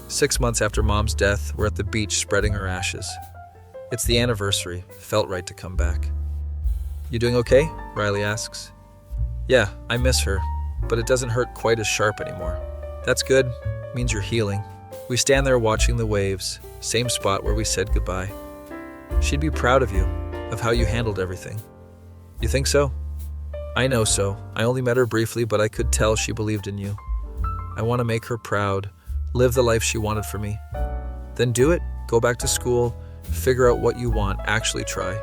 6 months after Mom's death, we're at the beach spreading her ashes. It's the anniversary. Felt right to come back. "You doing okay?" Riley asks. "Yeah, I miss her, but it doesn't hurt quite as sharp anymore." "That's good. Means you're healing." We stand there watching the waves, same spot where we said goodbye. "She'd be proud of you, of how you handled everything." "You think so?" "I know so. I only met her briefly, but I could tell she believed in you. I want to make her proud, live the life she wanted for me." "Then do it. Go back to school, figure out what you want, actually try."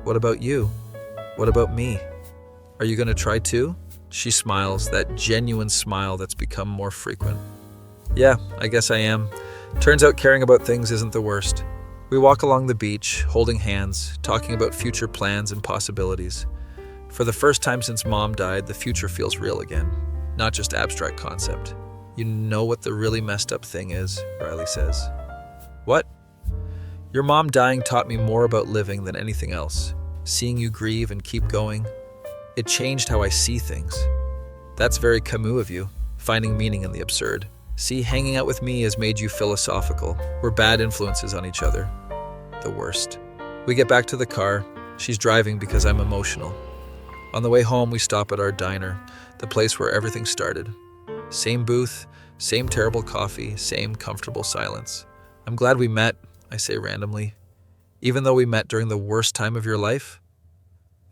"What about you? What about me? Are you going to try too?" She smiles, that genuine smile that's become more frequent. "Yeah, I guess I am. Turns out caring about things isn't the worst." We walk along the beach, holding hands, talking about future plans and possibilities. For the first time since Mom died, the future feels real again, not just abstract concept. "You know what the really messed up thing is?" Riley says. "What?" "Your mom dying taught me more about living than anything else. Seeing you grieve and keep going. It changed how I see things." "That's very Camus of you, finding meaning in the absurd. See, hanging out with me has made you philosophical. We're bad influences on each other. The worst." We get back to the car. She's driving because I'm emotional. On the way home, we stop at our diner, the place where everything started. Same booth, same terrible coffee, same comfortable silence. "I'm glad we met," I say randomly. "Even though we met during the worst time of your life?"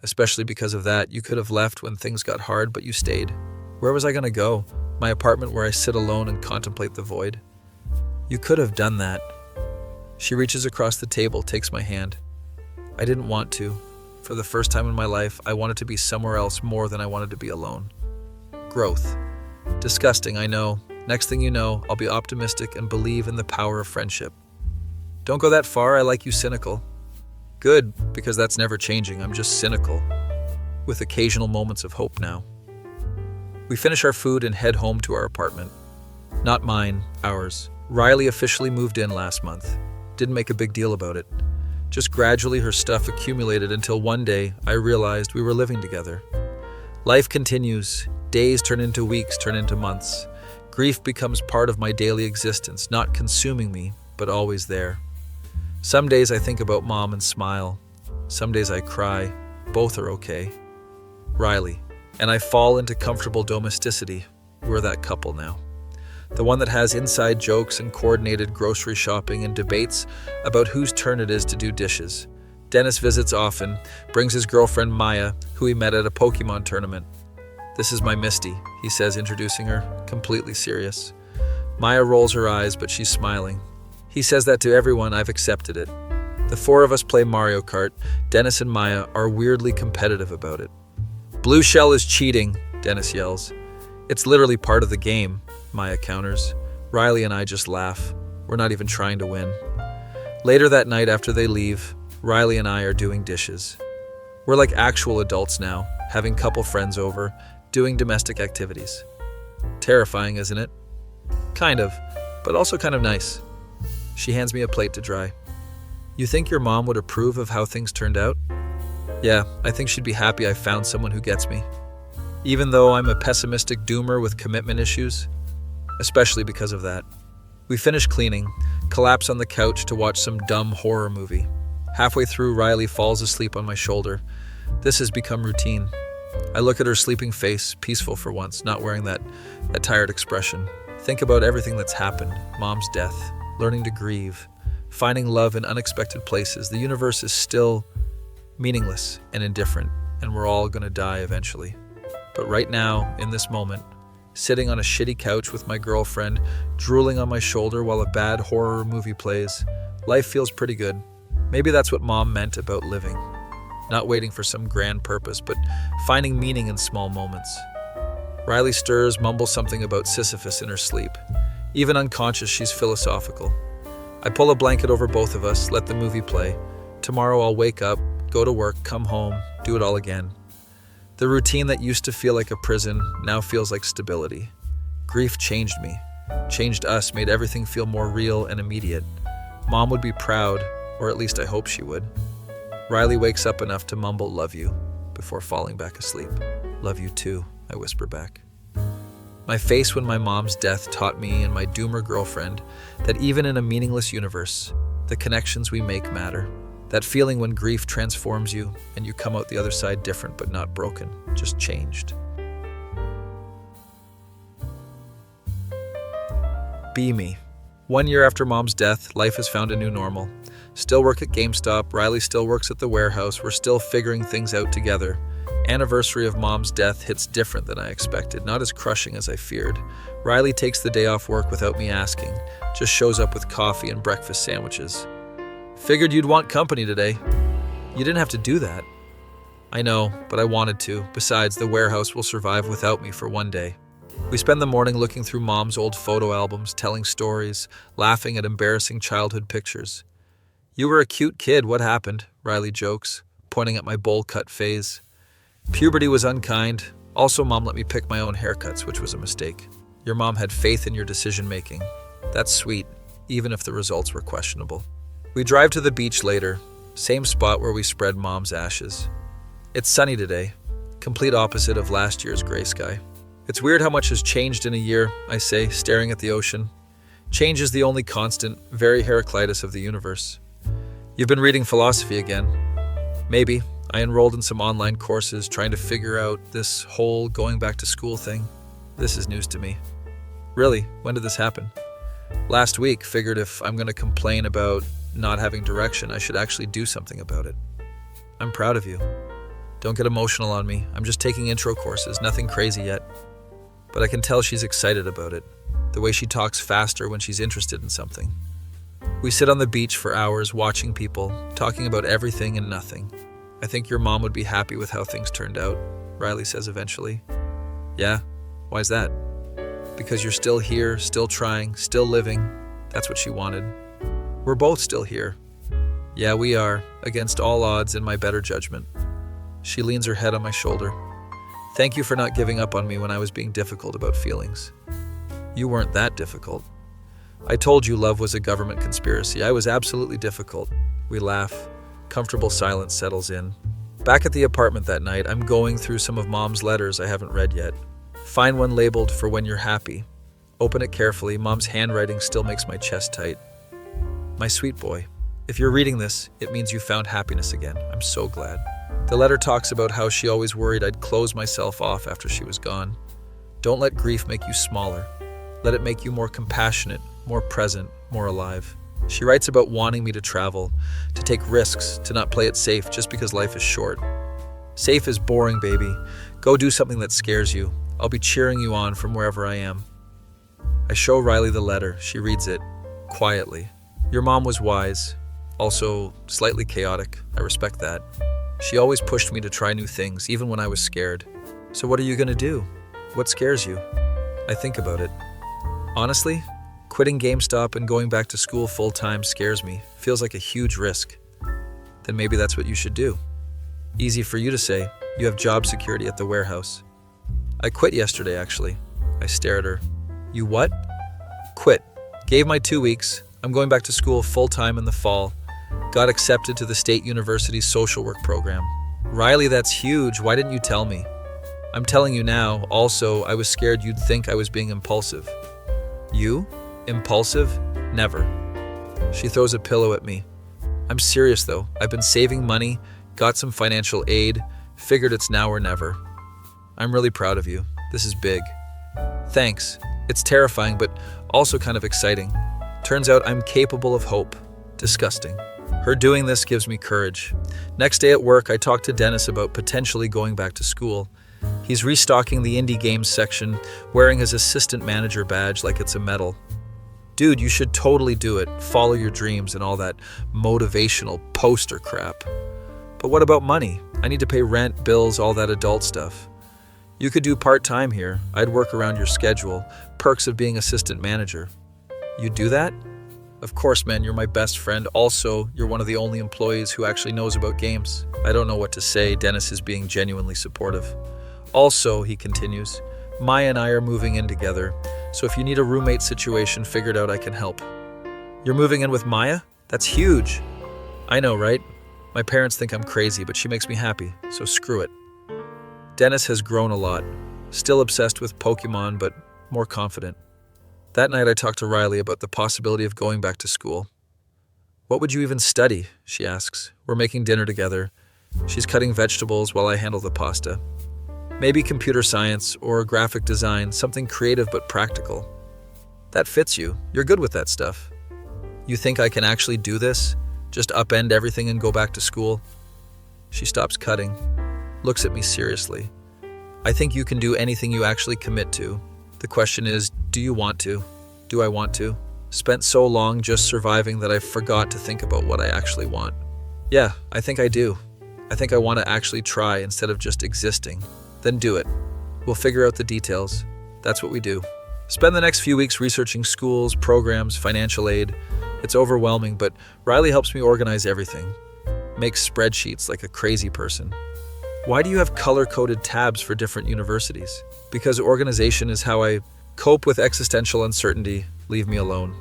"Especially because of that, you could have left when things got hard, but you stayed." "Where was I going to go? My apartment where I sit alone and contemplate the void?" You could have done that. She reaches across the table, takes my hand. I didn't want to. For the first time in my life, I wanted to be somewhere else more than I wanted to be alone. Growth. Disgusting, I know. Next thing you know, I'll be optimistic and believe in the power of friendship. Don't go that far, I like you cynical. Good, because that's never changing, I'm just cynical. With occasional moments of hope now. We finish our food and head home to our apartment. Not mine, ours. Riley officially moved in last month. Didn't make a big deal about it. Just gradually her stuff accumulated until one day I realized we were living together. Life continues. Days turn into weeks, turn into months. Grief becomes part of my daily existence, not consuming me, but always there. Some days I think about Mom and smile. Some days I cry. Both are okay. Riley. And I fall into comfortable domesticity. We're that couple now. The one that has inside jokes and coordinated grocery shopping and debates about whose turn it is to do dishes. Dennis visits often, brings his girlfriend Maya, who he met at a Pokemon tournament. This is my Misty, he says, introducing her, completely serious. Maya rolls her eyes, but she's smiling. He says that to everyone, I've accepted it. The four of us play Mario Kart. Dennis and Maya are weirdly competitive about it. Blue Shell is cheating, Dennis yells. It's literally part of the game, Maya counters. Riley and I just laugh. We're not even trying to win. Later that night after they leave, Riley and I are doing dishes. We're like actual adults now, having couple friends over, doing domestic activities. Terrifying, isn't it? Kind of, but also kind of nice. She hands me a plate to dry. You think your mom would approve of how things turned out? Yeah, I think she'd be happy I found someone who gets me. Even though I'm a pessimistic doomer with commitment issues, especially because of that. We finish cleaning, collapse on the couch to watch some dumb horror movie. Halfway through, Riley falls asleep on my shoulder. This has become routine. I look at her sleeping face, peaceful for once, not wearing that tired expression. Think about everything that's happened. Mom's death, learning to grieve, finding love in unexpected places. The universe is still meaningless and indifferent, and we're all gonna die eventually. But right now, in this moment, sitting on a shitty couch with my girlfriend, drooling on my shoulder while a bad horror movie plays, life feels pretty good. Maybe that's what Mom meant about living. Not waiting for some grand purpose, but finding meaning in small moments. Riley stirs, mumbles something about Sisyphus in her sleep. Even unconscious, she's philosophical. I pull a blanket over both of us, let the movie play. Tomorrow I'll wake up, go to work, come home, do it all again. The routine that used to feel like a prison now feels like stability. Grief changed me, changed us, made everything feel more real and immediate. Mom would be proud, or at least I hope she would. Riley wakes up enough to mumble, "Love you," before falling back asleep. "Love you too," I whisper back. My face when my mom's death taught me and my doomer girlfriend that even in a meaningless universe, the connections we make matter. That feeling when grief transforms you and you come out the other side different but not broken, just changed. Be me. 1 year after Mom's death, life has found a new normal. Still work at GameStop, Riley still works at the warehouse, we're still figuring things out together. Anniversary of Mom's death hits different than I expected, not as crushing as I feared. Riley takes the day off work without me asking, just shows up with coffee and breakfast sandwiches. Figured you'd want company today. You didn't have to do that. I know, but I wanted to. Besides, the warehouse will survive without me for one day. We spend the morning looking through Mom's old photo albums, telling stories, laughing at embarrassing childhood pictures. You were a cute kid, what happened? Riley jokes, pointing at my bowl-cut phase. Puberty was unkind. Also, Mom let me pick my own haircuts, which was a mistake. Your mom had faith in your decision-making. That's sweet, even if the results were questionable. We drive to the beach later, same spot where we spread Mom's ashes. It's sunny today, complete opposite of last year's gray sky. It's weird how much has changed in a year, I say, staring at the ocean. Change is the only constant, very Heraclitus of the universe. You've been reading philosophy again. Maybe. I enrolled in some online courses trying to figure out this whole going back to school thing. This is news to me. Really? When did this happen? Last week, figured if I'm going to complain about not having direction, I should actually do something about it. I'm proud of you. Don't get emotional on me. I'm just taking intro courses, nothing crazy yet. But I can tell she's excited about it. the way she talks faster when she's interested in something. We sit on the beach for hours watching people, talking about everything and nothing. I think your mom would be happy with how things turned out, Riley says eventually. Yeah? Why's that? Because you're still here, still trying, still living. That's what she wanted. We're both still here. Yeah, we are, against all odds in my better judgment. She leans her head on my shoulder. Thank you for not giving up on me when I was being difficult about feelings. You weren't that difficult. I told you love was a government conspiracy. I was absolutely difficult. We laugh. Comfortable silence settles in. Back at the apartment that night, I'm going through some of Mom's letters I haven't read yet. Find one labeled for when you're happy. Open it carefully. Mom's handwriting still makes my chest tight. My sweet boy, if you're reading this, it means you found happiness again. I'm so glad. The letter talks about how she always worried I'd close myself off after she was gone. Don't let grief make you smaller. Let it make you more compassionate, more present, more alive. She writes about wanting me to travel, to take risks, to not play it safe just because life is short. Safe is boring, baby. Go do something that scares you. I'll be cheering you on from wherever I am. I show Riley the letter. She reads it, quietly. Your mom was wise, also slightly chaotic. I respect that. She always pushed me to try new things, even when I was scared. So what are you gonna do? What scares you? I think about it. Honestly, quitting GameStop and going back to school full-time scares me. Feels like a huge risk. Then maybe that's what you should do. Easy for you to say. You have job security at the warehouse. I quit yesterday, actually. I stare at her. You what? Quit. Gave my 2 weeks. I'm going back to school full-time in the fall. Got accepted to the State University's social work program. Riley, that's huge. Why didn't you tell me? I'm telling you now. Also, I was scared you'd think I was being impulsive. You? Impulsive? Never. She throws a pillow at me. I'm serious though. I've been saving money, got some financial aid, figured it's now or never. I'm really proud of you. This is big. Thanks. It's terrifying, but also kind of exciting. Turns out I'm capable of hope. Disgusting. Her doing this gives me courage. Next day at work, I talked to Dennis about potentially going back to school. He's restocking the indie games section, wearing his assistant manager badge like it's a medal. Dude, you should totally do it. Follow your dreams and all that motivational poster crap. But what about money? I need to pay rent, bills, all that adult stuff. You could do part-time here. I'd work around your schedule. Perks of being assistant manager. You'd do that? Of course, man, you're my best friend. Also, you're one of the only employees who actually knows about games. I don't know what to say. Dennis is being genuinely supportive. Also, he continues, Maya and I are moving in together, so if you need a roommate situation figured out, I can help. You're moving in with Maya? That's huge. I know, right? My parents think I'm crazy, but she makes me happy, so screw it. Dennis has grown a lot. Still obsessed with Pokemon, but more confident. That night I talked to Riley about the possibility of going back to school. What would you even study? She asks. We're making dinner together. She's cutting vegetables while I handle the pasta. Maybe computer science or graphic design, something creative but practical. That fits you. You're good with that stuff. You think I can actually do this? Just upend everything and go back to school? She stops cutting, looks at me seriously. I think you can do anything you actually commit to. The question is, do you want to? Do I want to? Spent so long just surviving that I forgot to think about what I actually want. Yeah, I think I do. I think I want to actually try instead of just existing. Then do it. We'll figure out the details. That's what we do. Spend the next few weeks researching schools, programs, financial aid. It's overwhelming, but Riley helps me organize everything. Makes spreadsheets like a crazy person. Why do you have color-coded tabs for different universities? Because organization is how I cope with existential uncertainty. Leave me alone.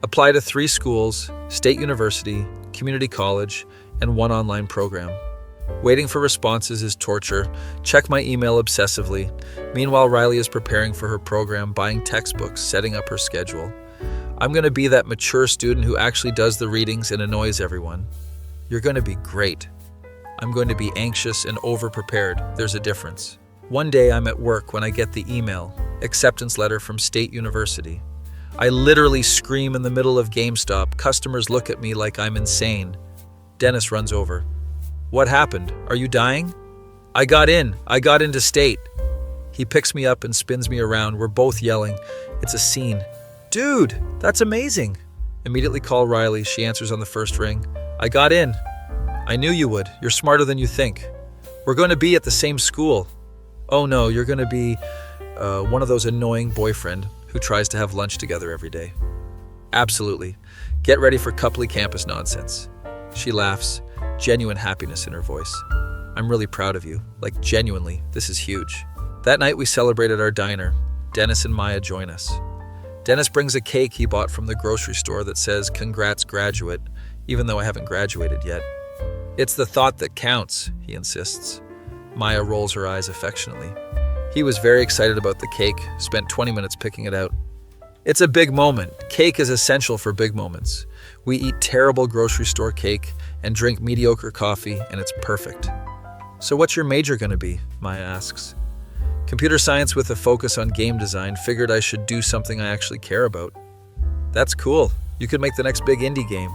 Apply to 3 schools, State University, community college, and 1 online program. Waiting for responses is torture. Check my email obsessively. Meanwhile, Riley is preparing for her program, buying textbooks, setting up her schedule. I'm going to be that mature student who actually does the readings and annoys everyone. You're going to be great. I'm going to be anxious and over-prepared. There's a difference. One day I'm at work when I get the email, acceptance letter from State University. I literally scream in the middle of GameStop. Customers look at me like I'm insane. Dennis runs over. What happened? Are you dying? I got into State. He picks me up and spins me around. We're both yelling. It's a scene. Dude, that's amazing. Immediately call Riley. She answers on the first ring. I got in. I knew you would. You're smarter than you think. We're going to be at the same school. Oh no, you're going to be one of those annoying boyfriend who tries to have lunch together every day. Absolutely. Get ready for coupley campus nonsense. She laughs, genuine happiness in her voice. I'm really proud of you. Like, genuinely, this is huge. That night we celebrated our diner. Dennis and Maya join us. Dennis brings a cake he bought from the grocery store that says, "Congrats, graduate," even though I haven't graduated yet. It's the thought that counts, he insists. Maya rolls her eyes affectionately. He was very excited about the cake, spent 20 minutes picking it out. It's a big moment. Cake is essential for big moments. We eat terrible grocery store cake and drink mediocre coffee, and it's perfect. So what's your major going to be? Maya asks. Computer science with a focus on game design. Figured I should do something I actually care about. That's cool. You could make the next big indie game.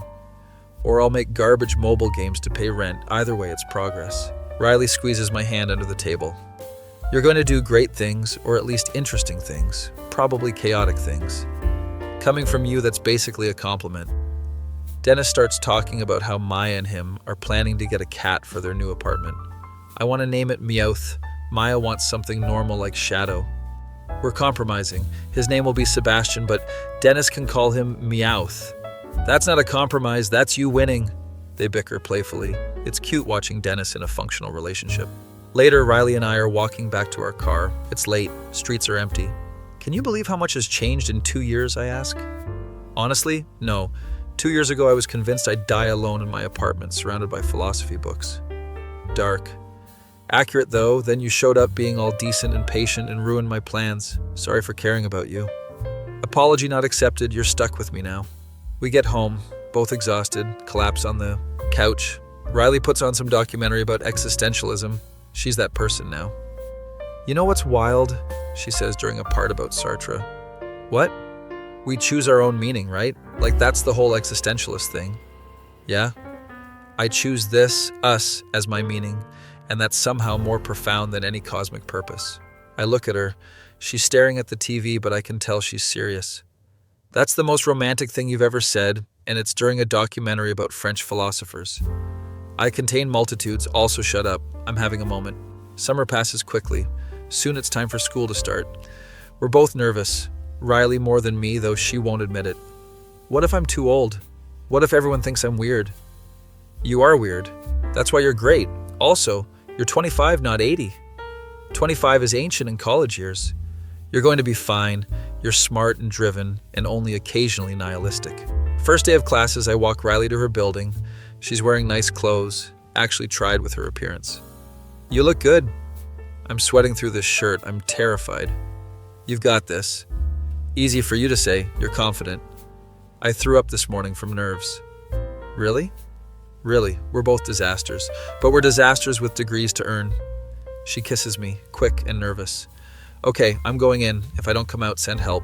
Or I'll make garbage mobile games to pay rent. Either way, it's progress. Riley squeezes my hand under the table. You're going to do great things, or at least interesting things. Probably chaotic things. Coming from you, that's basically a compliment. Dennis starts talking about how Maya and him are planning to get a cat for their new apartment. I want to name it Meowth. Maya wants something normal like Shadow. We're compromising. His name will be Sebastian, but Dennis can call him Meowth. That's not a compromise, that's you winning. They bicker playfully. It's cute watching Dennis in a functional relationship. Later, Riley and I are walking back to our car. It's late, streets are empty. Can you believe how much has changed in 2 years, I ask? Honestly, no. 2 years ago I was convinced I'd die alone in my apartment, surrounded by philosophy books. Dark. Accurate though, then you showed up being all decent and patient and ruined my plans. Sorry for caring about you. Apology not accepted, you're stuck with me now. We get home, both exhausted, collapse on the couch. Riley puts on some documentary about existentialism. She's that person now. You know what's wild? She says during a part about Sartre. What? We choose our own meaning, right? Like that's the whole existentialist thing. Yeah? I choose this, us, as my meaning, and that's somehow more profound than any cosmic purpose. I look at her. She's staring at the TV, but I can tell she's serious. That's the most romantic thing you've ever said, and it's during a documentary about French philosophers. I contain multitudes, also shut up. I'm having a moment. Summer passes quickly. Soon it's time for school to start. We're both nervous. Riley more than me, though she won't admit it. What if I'm too old? What if everyone thinks I'm weird? You are weird. That's why you're great. Also, you're 25, not 80. 25 is ancient in college years. You're going to be fine. You're smart and driven, and only occasionally nihilistic. First day of classes, I walk Riley to her building. She's wearing nice clothes. Actually tried with her appearance. You look good. I'm sweating through this shirt. I'm terrified. You've got this. Easy for you to say. You're confident. I threw up this morning from nerves. Really? Really, we're both disasters, but we're disasters with degrees to earn. She kisses me, quick and nervous. Okay, I'm going in. If I don't come out, send help.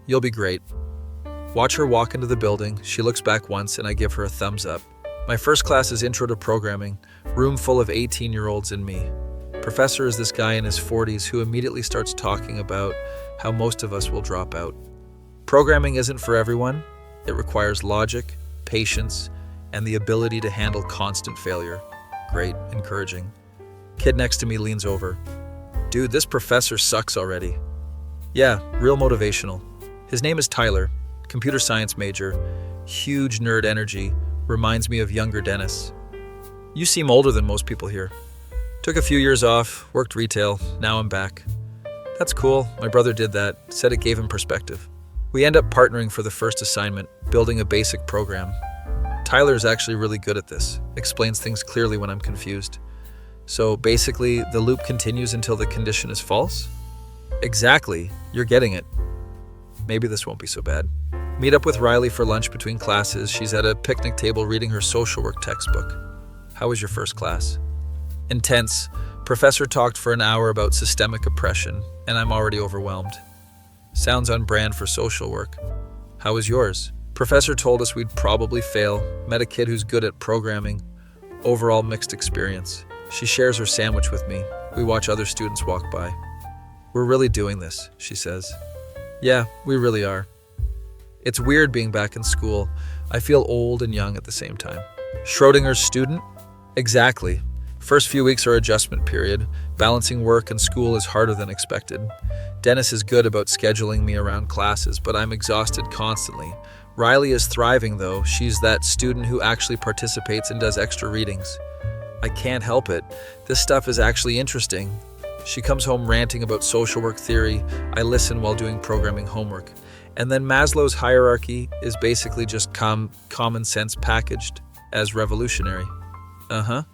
You'll be great. Watch her walk into the building. She looks back once and I give her a thumbs up. My first class is Intro to Programming, room full of 18-year-olds and me. Professor is this guy in his 40s who immediately starts talking about how most of us will drop out. Programming isn't for everyone. It requires logic, patience, and the ability to handle constant failure. Great, encouraging. Kid next to me leans over. Dude, this professor sucks already. Yeah, real motivational. His name is Tyler, computer science major, huge nerd energy, reminds me of younger Dennis. You seem older than most people here. Took a few years off, worked retail, now I'm back. That's cool, my brother did that, said it gave him perspective. We end up partnering for the first assignment, building a basic program. Tyler is actually really good at this, explains things clearly when I'm confused. So basically, the loop continues until the condition is false? Exactly, you're getting it. Maybe this won't be so bad. Meet up with Riley for lunch between classes. She's at a picnic table reading her social work textbook. How was your first class? Intense. Professor talked for an hour about systemic oppression, and I'm already overwhelmed. Sounds on brand for social work. How was yours? Professor told us we'd probably fail, met a kid who's good at programming. Overall mixed experience. She shares her sandwich with me. We watch other students walk by. We're really doing this, she says. Yeah, we really are. It's weird being back in school. I feel old and young at the same time. Schrodinger's student? Exactly. First few weeks are adjustment period. Balancing work and school is harder than expected. Dennis is good about scheduling me around classes, but I'm exhausted constantly. Riley is thriving though. She's that student who actually participates and does extra readings. I can't help it. This stuff is actually interesting. She comes home ranting about social work theory. I listen while doing programming homework. And then Maslow's hierarchy is basically just common sense packaged as revolutionary. Uh-huh.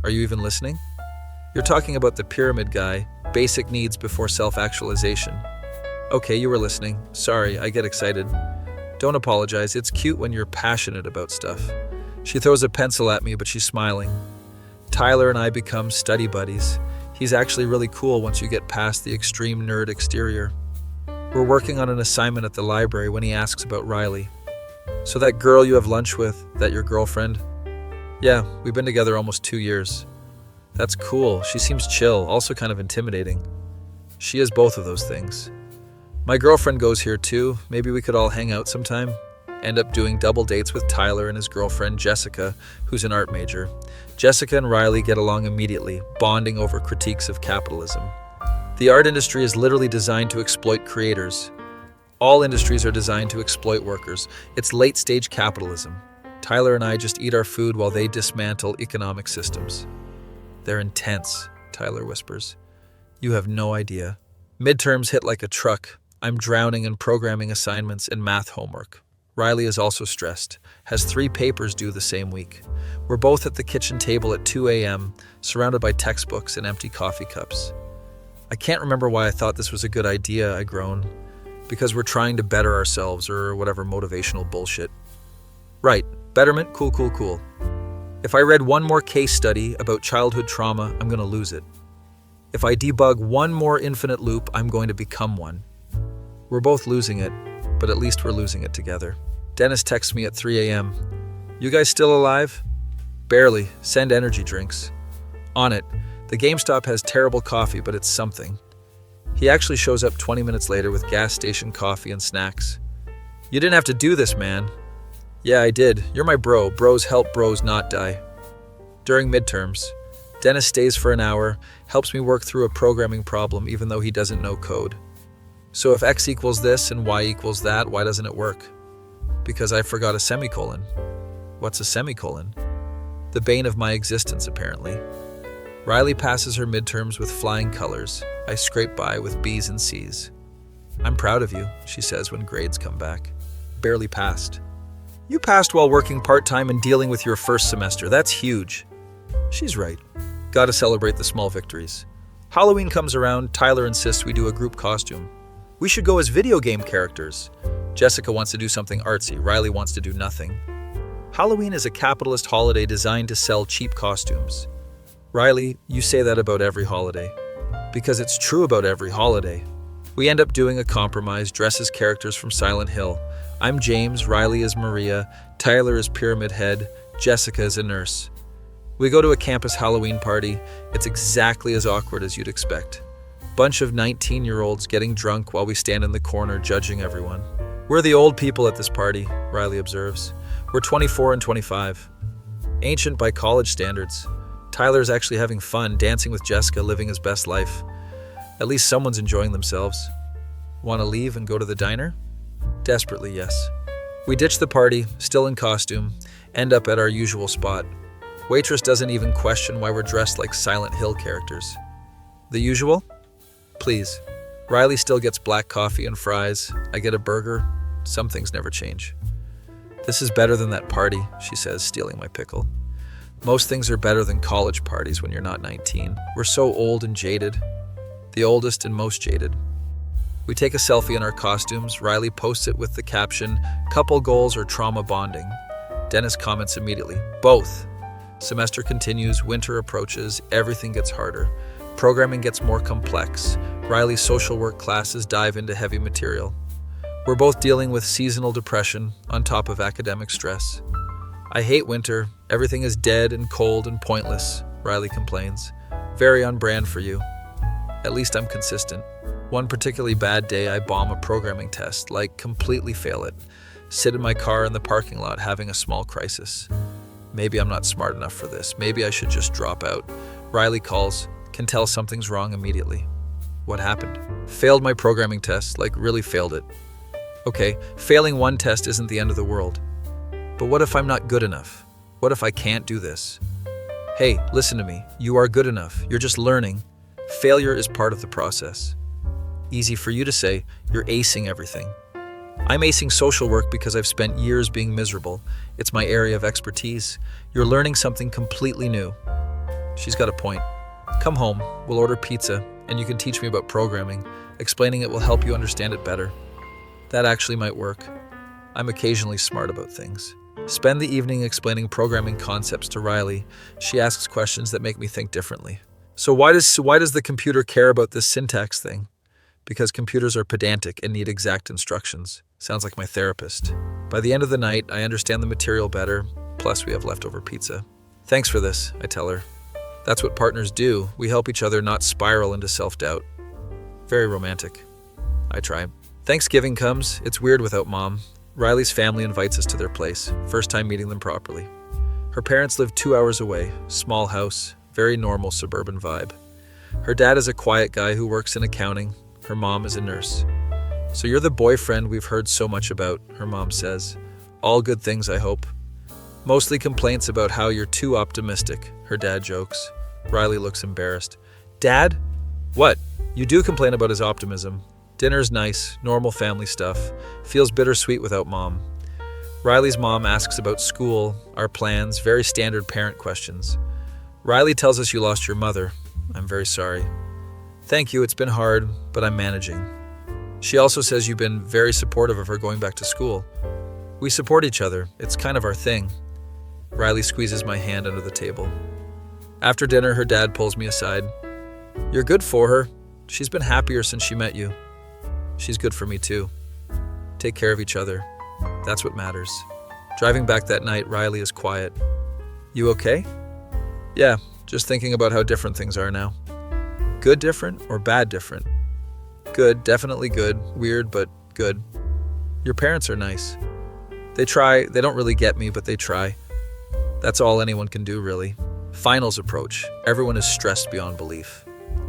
Are you even listening? You're talking about the pyramid guy, basic needs before self-actualization. Okay, you were listening. Sorry, I get excited. Don't apologize. It's cute when you're passionate about stuff. She throws a pencil at me, but she's smiling. Tyler and I become study buddies. He's actually really cool once you get past the extreme nerd exterior. We're working on an assignment at the library when he asks about Riley. So that girl you have lunch with, that your girlfriend? Yeah, we've been together almost 2 years. That's cool. She seems chill, also kind of intimidating. She is both of those things. My girlfriend goes here too. Maybe we could all hang out sometime. End up doing double dates with Tyler and his girlfriend Jessica, who's an art major. Jessica and Riley get along immediately, bonding over critiques of capitalism. The art industry is literally designed to exploit creators. All industries are designed to exploit workers. It's late-stage capitalism. Tyler and I just eat our food while they dismantle economic systems. They're intense, Tyler whispers. You have no idea. Midterms hit like a truck. I'm drowning in programming assignments and math homework. Riley is also stressed, has 3 papers due the same week. We're both at the kitchen table at 2 a.m., surrounded by textbooks and empty coffee cups. I can't remember why I thought this was a good idea, I groan. Because we're trying to better ourselves or whatever motivational bullshit. Right, betterment, cool. If I read one more case study about childhood trauma, I'm going to lose it. If I debug one more infinite loop, I'm going to become one. We're both losing it, but at least we're losing it together. Dennis texts me at 3 a.m. You guys still alive? Barely. Send energy drinks. On it. The GameStop has terrible coffee, but it's something. He actually shows up 20 minutes later with gas station coffee and snacks. You didn't have to do this, man. Yeah, I did. You're my bro. Bros help bros not die. During midterms, Dennis stays for an hour, helps me work through a programming problem even though he doesn't know code. So if x equals this and y equals that, why doesn't it work? Because I forgot a semicolon. What's a semicolon? The bane of my existence, apparently. Riley passes her midterms with flying colors. I scrape by with B's and C's. I'm proud of you, she says when grades come back. Barely passed. You passed while working part-time and dealing with your first semester. That's huge. She's right. Gotta celebrate the small victories. Halloween comes around. Tyler insists we do a group costume. We should go as video game characters. Jessica wants to do something artsy. Riley wants to do nothing. Halloween is a capitalist holiday designed to sell cheap costumes. Riley, you say that about every holiday. Because it's true about every holiday. We end up doing a compromise, dress as characters from Silent Hill. I'm James, Riley is Maria, Tyler is Pyramid Head, Jessica is a nurse. We go to a campus Halloween party. It's exactly as awkward as you'd expect. Bunch of 19-year-olds getting drunk while we stand in the corner judging everyone. We're the old people at this party, Riley observes. We're 24 and 25. Ancient by college standards. Tyler's actually having fun, dancing with Jessica, living his best life. At least someone's enjoying themselves. Want to leave and go to the diner? Desperately, yes. We ditch the party, still in costume, end up at our usual spot. Waitress doesn't even question why we're dressed like Silent Hill characters. The usual? Please. Riley still gets black coffee and fries. I get a burger. Some things never change. This is better than that party, she says, stealing my pickle. Most things are better than college parties when you're not 19. We're so old and jaded. The oldest and most jaded. We take a selfie in our costumes. Riley posts it with the caption, couple goals or trauma bonding. Dennis comments immediately, both. Semester continues, winter approaches, everything gets harder. Programming gets more complex. Riley's social work classes dive into heavy material. We're both dealing with seasonal depression on top of academic stress. I hate winter. Everything is dead and cold and pointless, Riley complains. Very on brand for you. At least I'm consistent. One particularly bad day, I bomb a programming test, like completely fail it. Sit in my car in the parking lot having a small crisis. Maybe I'm not smart enough for this. Maybe I should just drop out. Riley calls, can tell something's wrong immediately. What happened? Failed my programming test, like really failed it. Okay, failing one test isn't the end of the world. But what if I'm not good enough? What if I can't do this? Hey, listen to me. You are good enough. You're just learning. Failure is part of the process. Easy for you to say, you're acing everything. I'm acing social work because I've spent years being miserable. It's my area of expertise. You're learning something completely new. She's got a point. Come home, we'll order pizza, and you can teach me about programming. Explaining it will help you understand it better. That actually might work. I'm occasionally smart about things. Spend the evening explaining programming concepts to Riley. She asks questions that make me think differently. So why does the computer care about this syntax thing? Because computers are pedantic and need exact instructions. Sounds like my therapist. By the end of the night, I understand the material better, plus we have leftover pizza. Thanks for this, I tell her. That's what partners do. We help each other not spiral into self-doubt. Very romantic. I try. Thanksgiving comes. It's weird without Mom. Riley's family invites us to their place. First time meeting them properly. Her parents live 2 hours away. Small house. Very normal suburban vibe. Her dad is a quiet guy who works in accounting. Her mom is a nurse. So you're the boyfriend we've heard so much about, her mom says. All good things, I hope. Mostly complaints about how you're too optimistic, her dad jokes. Riley looks embarrassed. Dad? What? You do complain about his optimism. Dinner's nice, normal family stuff. Feels bittersweet without Mom. Riley's mom asks about school, our plans, very standard parent questions. Riley tells us you lost your mother. I'm very sorry. Thank you, it's been hard, but I'm managing. She also says you've been very supportive of her going back to school. We support each other. It's kind of our thing. Riley squeezes my hand under the table. After dinner, her dad pulls me aside. You're good for her. She's been happier since she met you. She's good for me too. Take care of each other. That's what matters. Driving back that night, Riley is quiet. You okay? Yeah, just thinking about how different things are now. Good different or bad different? Good, definitely good. Weird, but good. Your parents are nice. They try. They don't really get me, but they try. That's all anyone can do, really. Finals approach. Everyone is stressed beyond belief.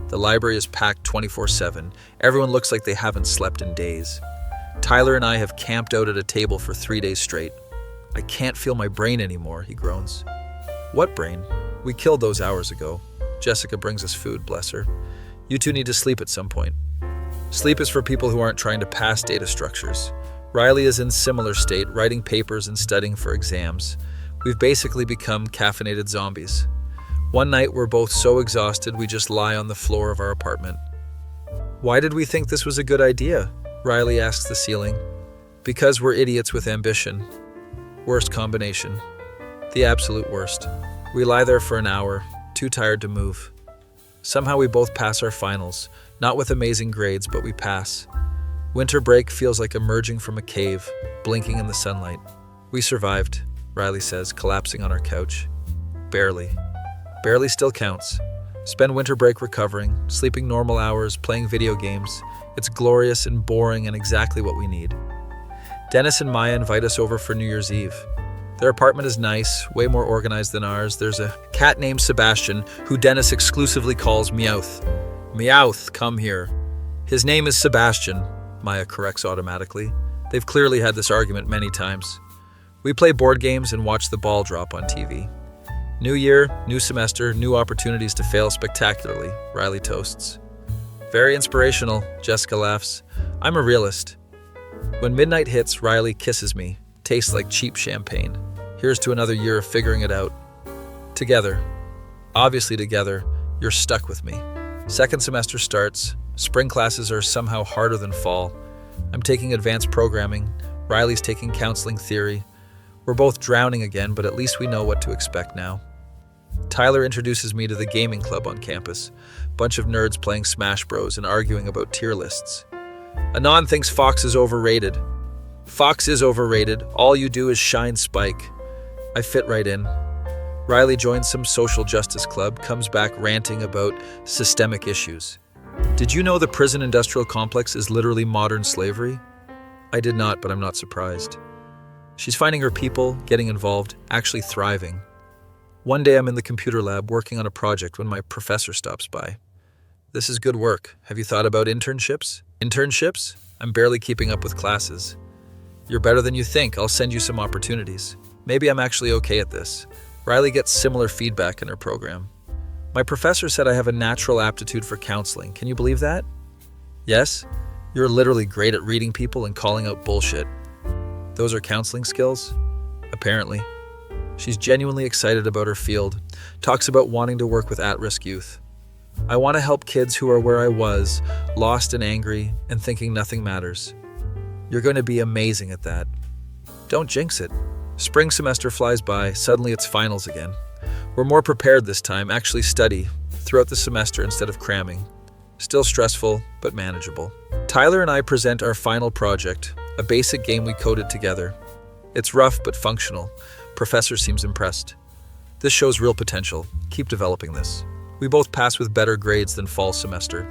The library is packed 24/7. Everyone looks like they haven't slept in days. Tyler and I have camped out at a table for 3 days straight. I can't feel my brain anymore, he groans. What brain? We killed those hours ago. Jessica brings us food, bless her. You two need to sleep at some point. Sleep is for people who aren't trying to pass data structures. Riley is in similar state, writing papers and studying for exams. We've basically become caffeinated zombies. One night we're both so exhausted we just lie on the floor of our apartment. Why did we think this was a good idea? Riley asks the ceiling. Because we're idiots with ambition. Worst combination. The absolute worst. We lie there for an hour, too tired to move. Somehow we both pass our finals, not with amazing grades, but we pass. Winter break feels like emerging from a cave, blinking in the sunlight. We survived, Riley says, collapsing on our couch. Barely. Barely still counts. Spend winter break recovering, sleeping normal hours, playing video games. It's glorious and boring and exactly what we need. Dennis and Maya invite us over for New Year's Eve. Their apartment is nice, way more organized than ours. There's a cat named Sebastian, who Dennis exclusively calls Meowth. Meowth, come here. His name is Sebastian, Maya corrects automatically. They've clearly had this argument many times. We play board games and watch the ball drop on TV. New year, new semester, new opportunities to fail spectacularly, Riley toasts. Very inspirational, Jessica laughs. I'm a realist. When midnight hits, Riley kisses me. Tastes like cheap champagne. Here's to another year of figuring it out. Together. Obviously together, you're stuck with me. Second semester starts. Spring classes are somehow harder than fall. I'm taking advanced programming. Riley's taking counseling theory. We're both drowning again, but at least we know what to expect now. Tyler introduces me to the gaming club on campus. Bunch of nerds playing Smash Bros. And arguing about tier lists. Anon thinks Fox is overrated. Fox is overrated. All you do is shine Spike. I fit right in. Riley joins some social justice club, comes back ranting about systemic issues. Did you know the prison industrial complex is literally modern slavery? I did not, but I'm not surprised. She's finding her people, getting involved, actually thriving. One day I'm in the computer lab working on a project when my professor stops by. This is good work. Have you thought about internships? Internships? I'm barely keeping up with classes. You're better than you think. I'll send you some opportunities. Maybe I'm actually okay at this. Riley gets similar feedback in her program. My professor said I have a natural aptitude for counseling. Can you believe that? Yes? You're literally great at reading people and calling out bullshit. Those are counseling skills? Apparently. She's genuinely excited about her field, talks about wanting to work with at-risk youth. I want to help kids who are where I was, lost and angry, and thinking nothing matters. You're going to be amazing at that. Don't jinx it. Spring semester flies by, suddenly it's finals again. We're more prepared this time, actually study throughout the semester instead of cramming. Still stressful, but manageable. Tyler and I present our final project, a basic game we coded together. It's rough but functional. Professor seems impressed. This shows real potential. Keep developing this. We both pass with better grades than fall semester.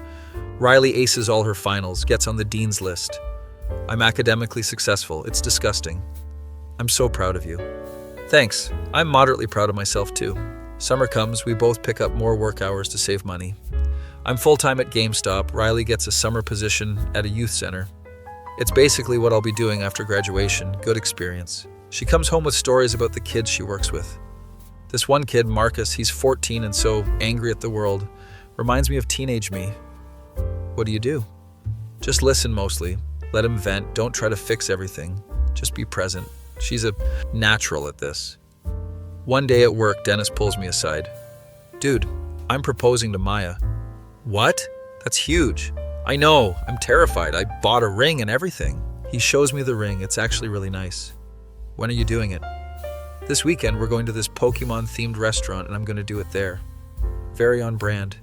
Riley aces all her finals, gets on the dean's list. I'm academically successful. It's disgusting. I'm so proud of you. Thanks. I'm moderately proud of myself too. Summer comes, we both pick up more work hours to save money. I'm full-time at GameStop. Riley gets a summer position at a youth center. It's basically what I'll be doing after graduation. Good experience. She comes home with stories about the kids she works with. This one kid, Marcus, he's 14 and so angry at the world. Reminds me of teenage me. What do you do? Just listen mostly. Let him vent. Don't try to fix everything. Just be present. She's a natural at this. One day at work, Dennis pulls me aside. Dude, I'm proposing to Maya. What? That's huge. I know. I'm terrified. I bought a ring and everything. He shows me the ring. It's actually really nice. When are you doing it? This weekend, we're going to this Pokemon-themed restaurant and I'm going to do it there. Very on brand.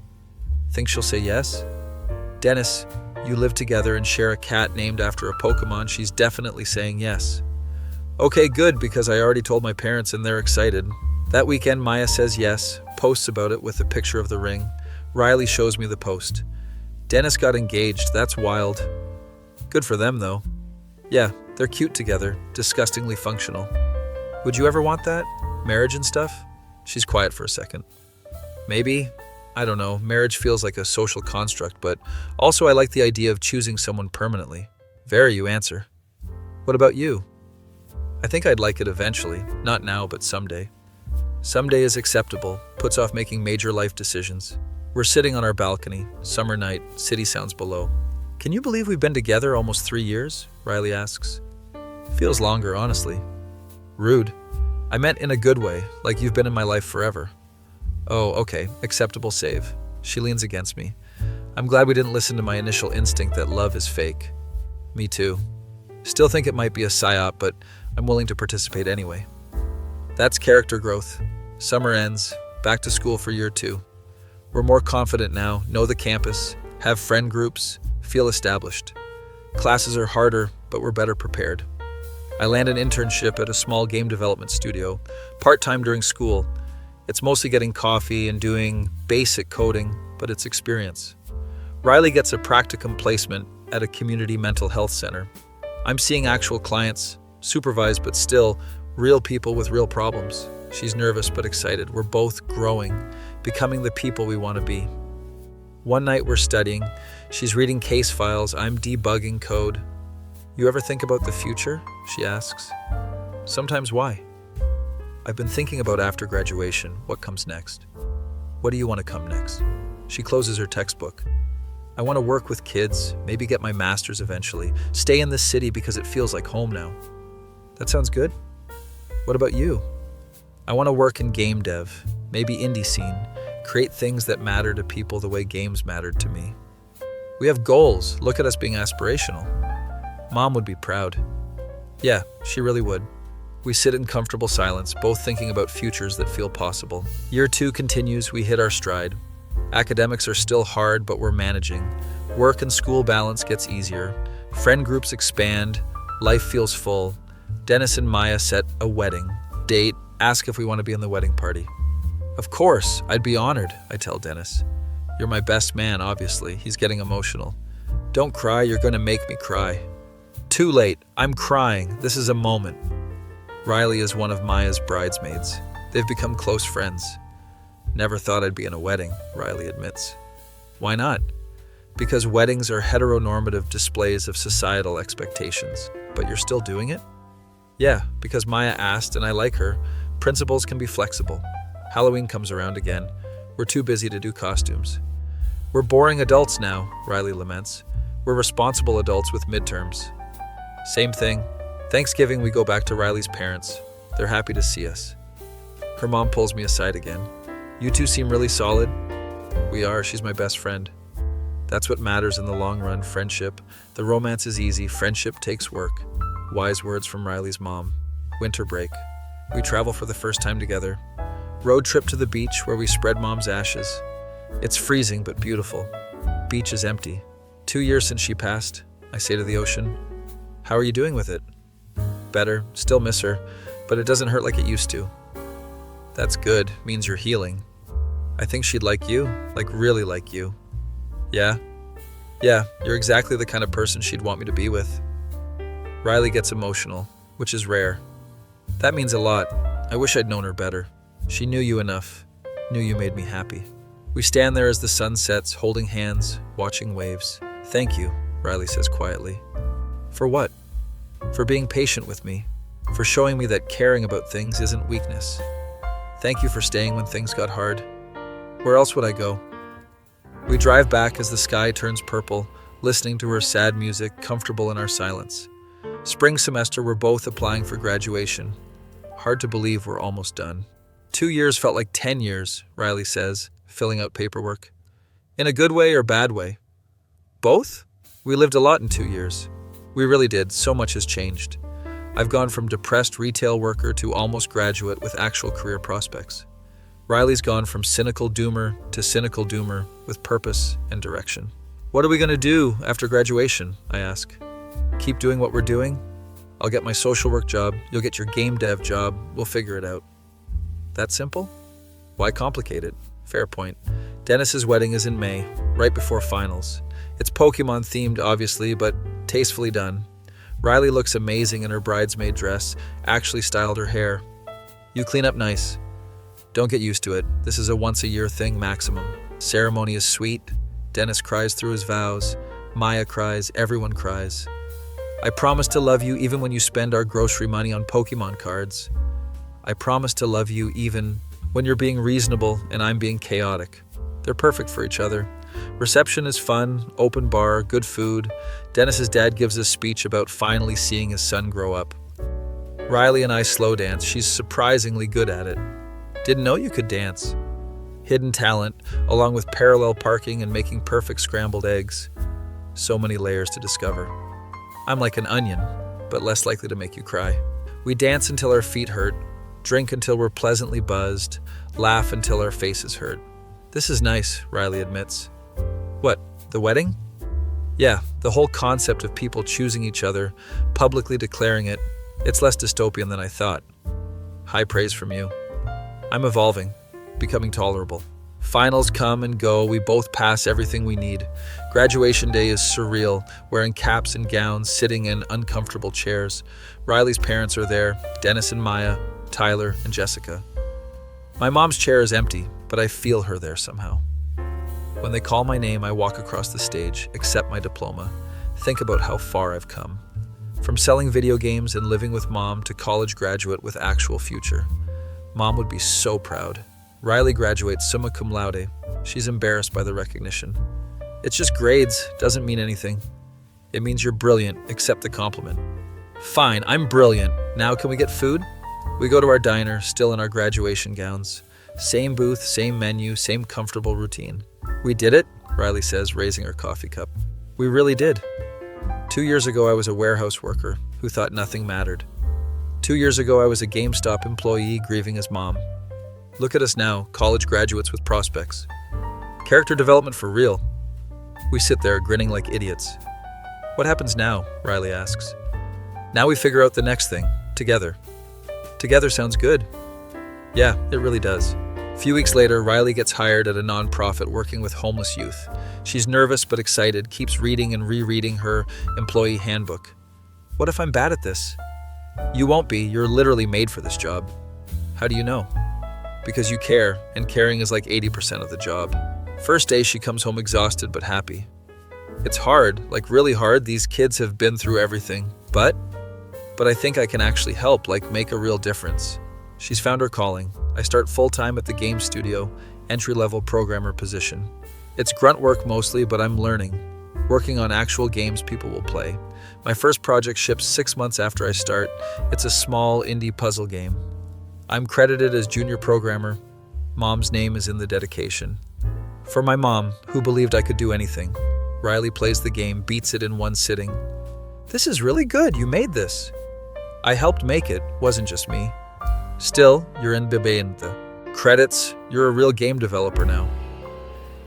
Think she'll say yes? Dennis, you live together and share a cat named after a Pokemon. She's definitely saying yes. Okay, good, because I already told my parents and they're excited. That weekend, Maya says yes, posts about it with a picture of the ring. Riley shows me the post. Dennis got engaged. That's wild. Good for them, though. Yeah, they're cute together, disgustingly functional. Would you ever want that? Marriage and stuff? She's quiet for a second. Maybe. I don't know. Marriage feels like a social construct, but also I like the idea of choosing someone permanently. Very, you answer. What about you? I think I'd like it eventually. Not now, but someday. Someday is acceptable, puts off making major life decisions. We're sitting on our balcony, summer night, city sounds below. Can you believe we've been together almost 3 years? Riley asks. Feels longer, honestly. Rude. I meant in a good way, like you've been in my life forever. Oh, okay, acceptable save. She leans against me. I'm glad we didn't listen to my initial instinct that love is fake. Me too. Still think it might be a Psyop, but I'm willing to participate anyway. That's character growth. Summer ends, back to school for year 2. We're more confident now, know the campus, have friend groups, feel established. Classes are harder, but we're better prepared. I land an internship at a small game development studio, part-time during school. It's mostly getting coffee and doing basic coding, but it's experience. Riley gets a practicum placement at a community mental health center. I'm seeing actual clients, supervised but still, real people with real problems. She's nervous but excited. We're both growing, becoming the people we want to be. One night we're studying. She's reading case files. I'm debugging code. You ever think about the future? She asks. Sometimes. Why? I've been thinking about after graduation, what comes next. What do you want to come next? She closes her textbook. I want to work with kids, maybe get my master's eventually, stay in this city because it feels like home now. That sounds good. What about you? I want to work in game dev, maybe indie scene, create things that matter to people the way games mattered to me. We have goals. Look at us being aspirational. Mom would be proud. Yeah, she really would. We sit in comfortable silence, both thinking about futures that feel possible. Year 2 continues, we hit our stride. Academics are still hard, but we're managing. Work and school balance gets easier. Friend groups expand. Life feels full. Dennis and Maya set a wedding date, ask if we want to be in the wedding party. Of course, I'd be honored, I tell Dennis. You're my best man, obviously. He's getting emotional. Don't cry, you're gonna make me cry. Too late, I'm crying. This is a moment. Riley is one of Maya's bridesmaids. They've become close friends. Never thought I'd be in a wedding, Riley admits. Why not? Because weddings are heteronormative displays of societal expectations. But you're still doing it? Yeah, because Maya asked and I like her. Principles can be flexible. Halloween comes around again. We're too busy to do costumes. We're boring adults now, Riley laments. We're responsible adults with midterms. Same thing. Thanksgiving, we go back to Riley's parents. They're happy to see us. Her mom pulls me aside again. You two seem really solid. We are. She's my best friend. That's what matters in the long run, friendship. The romance is easy. Friendship takes work. Wise words from Riley's mom. Winter break. We travel for the first time together. Road trip to the beach where we spread mom's ashes. It's freezing but beautiful. Beach is empty. 2 years since she passed. I say to the ocean, how are you doing with it? Better. Still miss her, but it doesn't hurt like it used to. That's good. Means you're healing. I think she'd like you. Like really like you. Yeah? Yeah, you're exactly the kind of person she'd want me to be with. Riley gets emotional, which is rare. That means a lot. I wish I'd known her better. She knew you enough. Knew you made me happy. We stand there as the sun sets, holding hands, watching waves. Thank you, Riley says quietly. For what? For being patient with me. For showing me that caring about things isn't weakness. Thank you for staying when things got hard. Where else would I go? We drive back as the sky turns purple, listening to her sad music, comfortable in our silence. Spring semester, we're both applying for graduation. Hard to believe we're almost done. 2 years felt like 10 years, Riley says, filling out paperwork. In a good way or bad way? Both? We lived a lot in 2 years. We really did. So much has changed. I've gone from depressed retail worker to almost graduate with actual career prospects. Riley's gone from cynical doomer to cynical doomer with purpose and direction. What are we going to do after graduation? I ask. Keep doing what we're doing? I'll get my social work job. You'll get your game dev job. We'll figure it out. That simple? Why complicate it? Fair point. Dennis's wedding is in May, right before finals. It's Pokemon themed, obviously, but tastefully done. Riley looks amazing in her bridesmaid dress, actually styled her hair. You clean up nice. Don't get used to it. This is a once-a-year thing maximum. Ceremony is sweet. Dennis cries through his vows. Maya cries. Everyone cries. I promise to love you even when you spend our grocery money on Pokemon cards. I promise to love you even when you're being reasonable and I'm being chaotic. They're perfect for each other. Reception is fun, open bar, good food. Dennis's dad gives a speech about finally seeing his son grow up. Riley and I slow dance. She's surprisingly good at it. Didn't know you could dance. Hidden talent, along with parallel parking and making perfect scrambled eggs. So many layers to discover. I'm like an onion, but less likely to make you cry. We dance until our feet hurt, drink until we're pleasantly buzzed, laugh until our faces hurt. This is nice, Riley admits. What, the wedding? Yeah, the whole concept of people choosing each other, publicly declaring it, it's less dystopian than I thought. High praise from you. I'm evolving, becoming tolerable. Finals come and go, we both pass everything we need. Graduation day is surreal, wearing caps and gowns, sitting in uncomfortable chairs. Riley's parents are there, Dennis and Maya, Tyler and Jessica. My mom's chair is empty, but I feel her there somehow. When they call my name, I walk across the stage, accept my diploma, think about how far I've come. From selling video games and living with mom to college graduate with actual future. Mom would be so proud. Riley graduates summa cum laude. She's embarrassed by the recognition. It's just grades, doesn't mean anything. It means you're brilliant, accept the compliment. Fine, I'm brilliant. Now can we get food? We go to our diner, still in our graduation gowns. Same booth, same menu, same comfortable routine. We did it, Riley says, raising her coffee cup. We really did. 2 years ago, I was a warehouse worker who thought nothing mattered. 2 years ago, I was a GameStop employee grieving his mom. Look at us now, college graduates with prospects. Character development for real. We sit there grinning like idiots. What happens now? Riley asks. Now we figure out the next thing, together. Together sounds good. Yeah, it really does. A few weeks later, Riley gets hired at a nonprofit working with homeless youth. She's nervous but excited, keeps reading and rereading her employee handbook. What if I'm bad at this? You won't be. You're literally made for this job. How do you know? Because you care, and caring is like 80% of the job. First day, she comes home exhausted but happy. It's hard, like really hard. These kids have been through everything. But I think I can actually help, like make a real difference. She's found her calling. I start full-time at the game studio, entry-level programmer position. It's grunt work mostly, but I'm learning. Working on actual games people will play. My first project ships 6 months after I start. It's a small indie puzzle game. I'm credited as junior programmer. Mom's name is in the dedication. For my mom, who believed I could do anything. Riley plays the game, beats it in one sitting. This is really good, you made this. I helped make it, wasn't just me. Still, you're in Bibente. Credits, you're a real game developer now.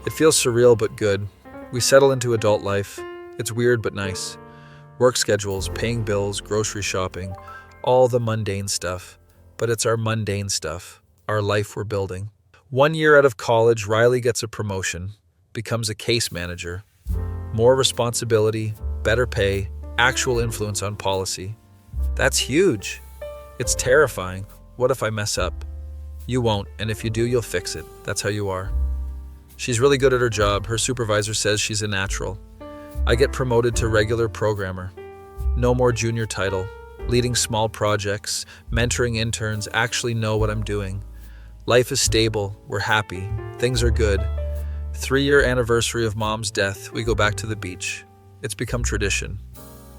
It feels surreal but good. We settle into adult life. It's weird but nice. Work schedules, paying bills, grocery shopping, all the mundane stuff. But it's our mundane stuff, our life we're building. 1 year out of college, Riley gets a promotion, becomes a case manager. More responsibility, better pay, actual influence on policy. That's huge. It's terrifying. What if I mess up? You won't, and if you do, you'll fix it. That's how you are. She's really good at her job. Her supervisor says she's a natural. I get promoted to regular programmer. No more junior title. Leading small projects, mentoring interns, actually know what I'm doing. Life is stable. We're happy. Things are good. 3-year anniversary of Mom's death, we go back to the beach. It's become tradition.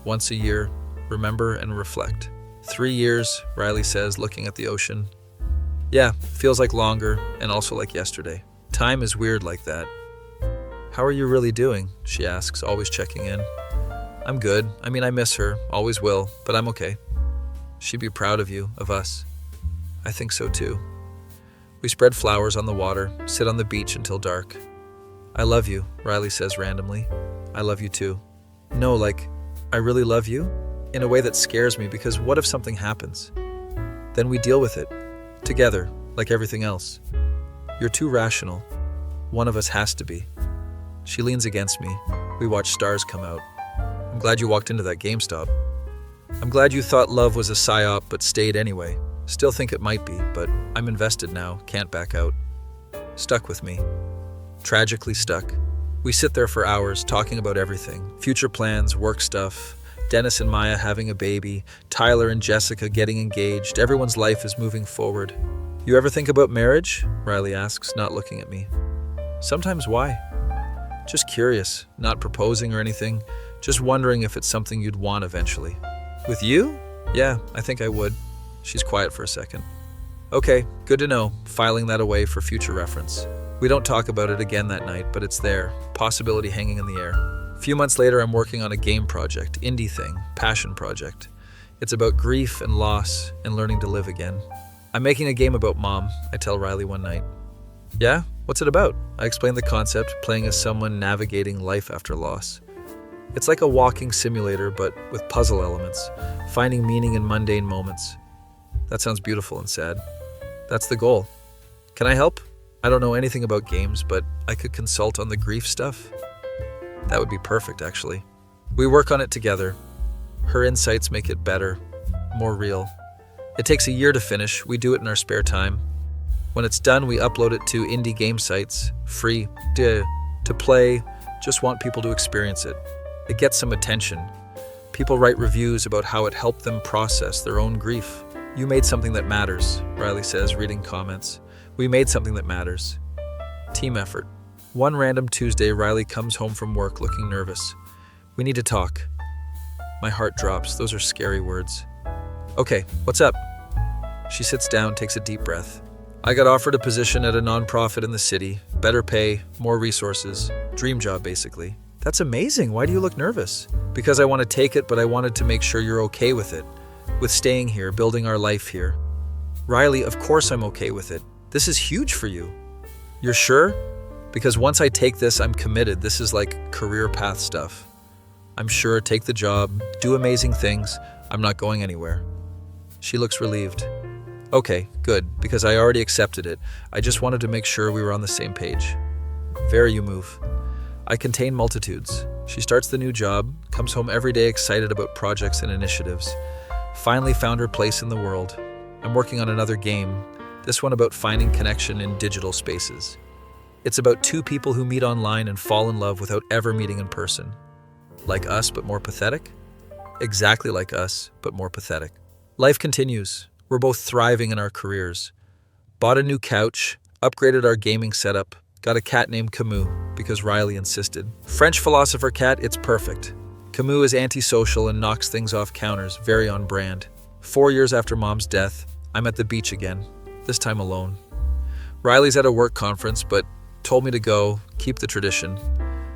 Once a year, remember and reflect. 3 years, Riley says, looking at the ocean. Yeah, feels like longer and also like yesterday. Time is weird like that. How are you really doing? She asks, always checking in. I'm good. I mean, I miss her, always will, but I'm okay. She'd be proud of you, of us. I think so too. We spread flowers on the water, sit on the beach until dark. I love you, Riley says randomly. I love you too. No, like, I really love you? In a way that scares me, because what if something happens? Then we deal with it. Together, like everything else. You're too rational. One of us has to be. She leans against me. We watch stars come out. I'm glad you walked into that GameStop. I'm glad you thought love was a Psyop but stayed anyway. Still think it might be, but I'm invested now, can't back out. Stuck with me. Tragically stuck. We sit there for hours talking about everything. Future plans, work stuff, Dennis and Maya having a baby, Tyler and Jessica getting engaged. Everyone's life is moving forward. You ever think about marriage? Riley asks, not looking at me. Sometimes. Why? Just curious, not proposing or anything, just wondering if it's something you'd want eventually. With you? Yeah, I think I would. She's quiet for a second. Okay, good to know, filing that away for future reference. We don't talk about it again that night, but it's there, possibility hanging in the air. A few months later, I'm working on a game project, indie thing, passion project. It's about grief and loss and learning to live again. I'm making a game about Mom, I tell Riley one night. Yeah? What's it about? I explain the concept, playing as someone navigating life after loss. It's like a walking simulator, but with puzzle elements, finding meaning in mundane moments. That sounds beautiful and sad. That's the goal. Can I help? I don't know anything about games, but I could consult on the grief stuff. That would be perfect, actually. We work on it together. Her insights make it better, more real. It takes a year to finish. We do it in our spare time. When it's done, we upload it to indie game sites, free to play, just want people to experience it. It gets some attention. People write reviews about how it helped them process their own grief. You made something that matters, Riley says, reading comments. We made something that matters. Team effort. One random Tuesday, Riley comes home from work looking nervous. We need to talk. My heart drops. Those are scary words. Okay, what's up? She sits down, takes a deep breath. I got offered a position at a nonprofit in the city. Better pay, more resources. Dream job, basically. That's amazing. Why do you look nervous? Because I want to take it, but I wanted to make sure you're okay with it. With staying here, building our life here. Riley, of course I'm okay with it. This is huge for you. You're sure? Because once I take this, I'm committed. This is like career path stuff. I'm sure, take the job, do amazing things. I'm not going anywhere. She looks relieved. Okay, good, because I already accepted it. I just wanted to make sure we were on the same page. Very you move. I contain multitudes. She starts the new job, comes home every day excited about projects and initiatives. Finally found her place in the world. I'm working on another game, this one about finding connection in digital spaces. It's about two people who meet online and fall in love without ever meeting in person. Like us, but more pathetic? Exactly like us, but more pathetic. Life continues. We're both thriving in our careers. Bought a new couch, upgraded our gaming setup, got a cat named Camus because Riley insisted. French philosopher cat, it's perfect. Camus is antisocial and knocks things off counters, very on brand. 4 years after Mom's death, I'm at the beach again, this time alone. Riley's at a work conference, but told me to go, keep the tradition.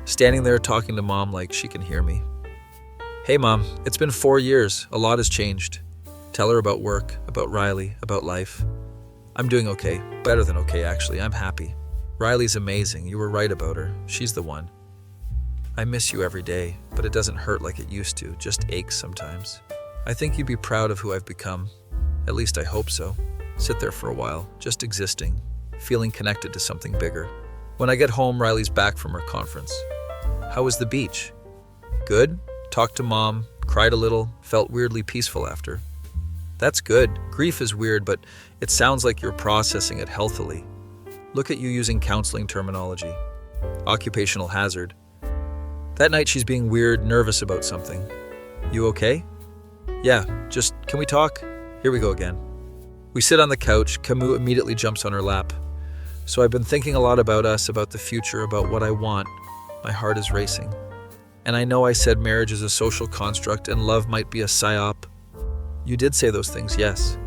Standing there talking to Mom like she can hear me. Hey Mom, it's been 4 years, a lot has changed. Tell her about work, about Riley, about life. I'm doing okay, better than okay actually, I'm happy. Riley's amazing, you were right about her, she's the one. I miss you every day, but it doesn't hurt like it used to, just aches sometimes. I think you'd be proud of who I've become. At least I hope so. Sit there for a while, just existing, feeling connected to something bigger. When I get home, Riley's back from her conference. How was the beach? Good. Talked to Mom, cried a little, felt weirdly peaceful after. That's good. Grief is weird, but it sounds like you're processing it healthily. Look at you using counseling terminology. Occupational hazard. That night she's being weird, nervous about something. You okay? Yeah, just, can we talk? Here we go again. We sit on the couch, Camus immediately jumps on her lap. So I've been thinking a lot about us, about the future, about what I want. My heart is racing. And I know I said marriage is a social construct and love might be a psyop. You did say those things, yes.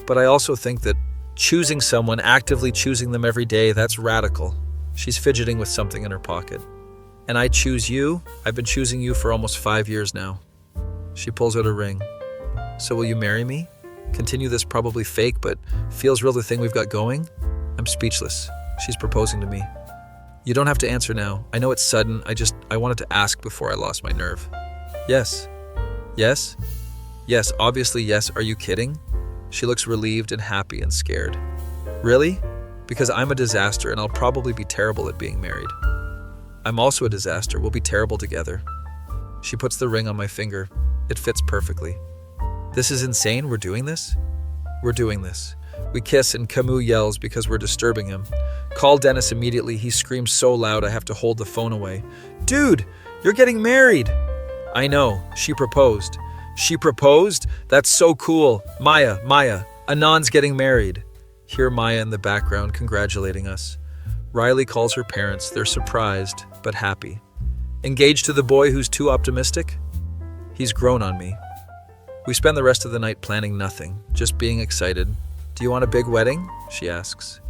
But I also think that choosing someone, actively choosing them every day, that's radical. She's fidgeting with something in her pocket. And I choose you. I've been choosing you for almost 5 years now. She pulls out a ring. So will you marry me? Continue this probably fake, but feels real the thing we've got going? I'm speechless. She's proposing to me. You don't have to answer now. I know it's sudden. I wanted to ask before I lost my nerve. Yes. Yes? Yes, obviously yes. Are you kidding? She looks relieved and happy and scared. Really? Because I'm a disaster and I'll probably be terrible at being married. I'm also a disaster. We'll be terrible together. She puts the ring on my finger. It fits perfectly. This is insane. We're doing this? We're doing this. We kiss and Camus yells because we're disturbing him. Call Dennis immediately. He screams so loud I have to hold the phone away. Dude, you're getting married. I know. She proposed. She proposed? That's so cool. Maya, Anand's getting married. Hear Maya in the background congratulating us. Riley calls her parents. They're surprised, but happy. Engaged to the boy who's too optimistic? He's grown on me. We spend the rest of the night planning nothing, just being excited. Do you want a big wedding? She asks.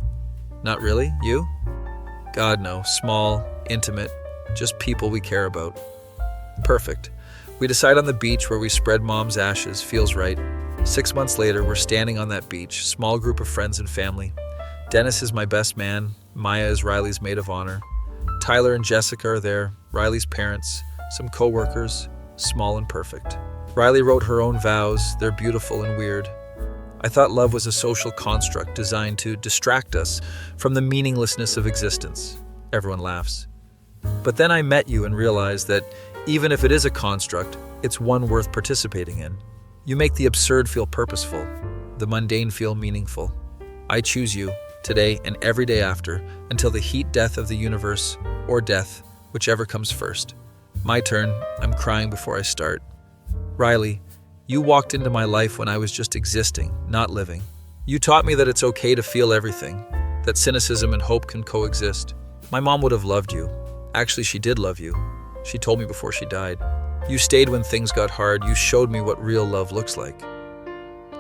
Not really, you? God, no. Small, intimate, just people we care about. Perfect. We decide on the beach where we spread Mom's ashes. Feels right. 6 months later, we're standing on that beach, small group of friends and family. Dennis is my best man. Maya is Riley's maid of honor. Tyler and Jessica are there, Riley's parents, some co-workers, small and perfect. Riley wrote her own vows. They're beautiful and weird. I thought love was a social construct designed to distract us from the meaninglessness of existence. Everyone laughs. But then I met you and realized that even if it is a construct, it's one worth participating in. You make the absurd feel purposeful, the mundane feel meaningful. I choose you, today and every day after, until the heat death of the universe, or death, whichever comes first. My turn. I'm crying before I start. Riley, you walked into my life when I was just existing, not living. You taught me that it's okay to feel everything, that cynicism and hope can coexist. My mom would have loved you. Actually, she did love you. She told me before she died. You stayed when things got hard. You showed me what real love looks like.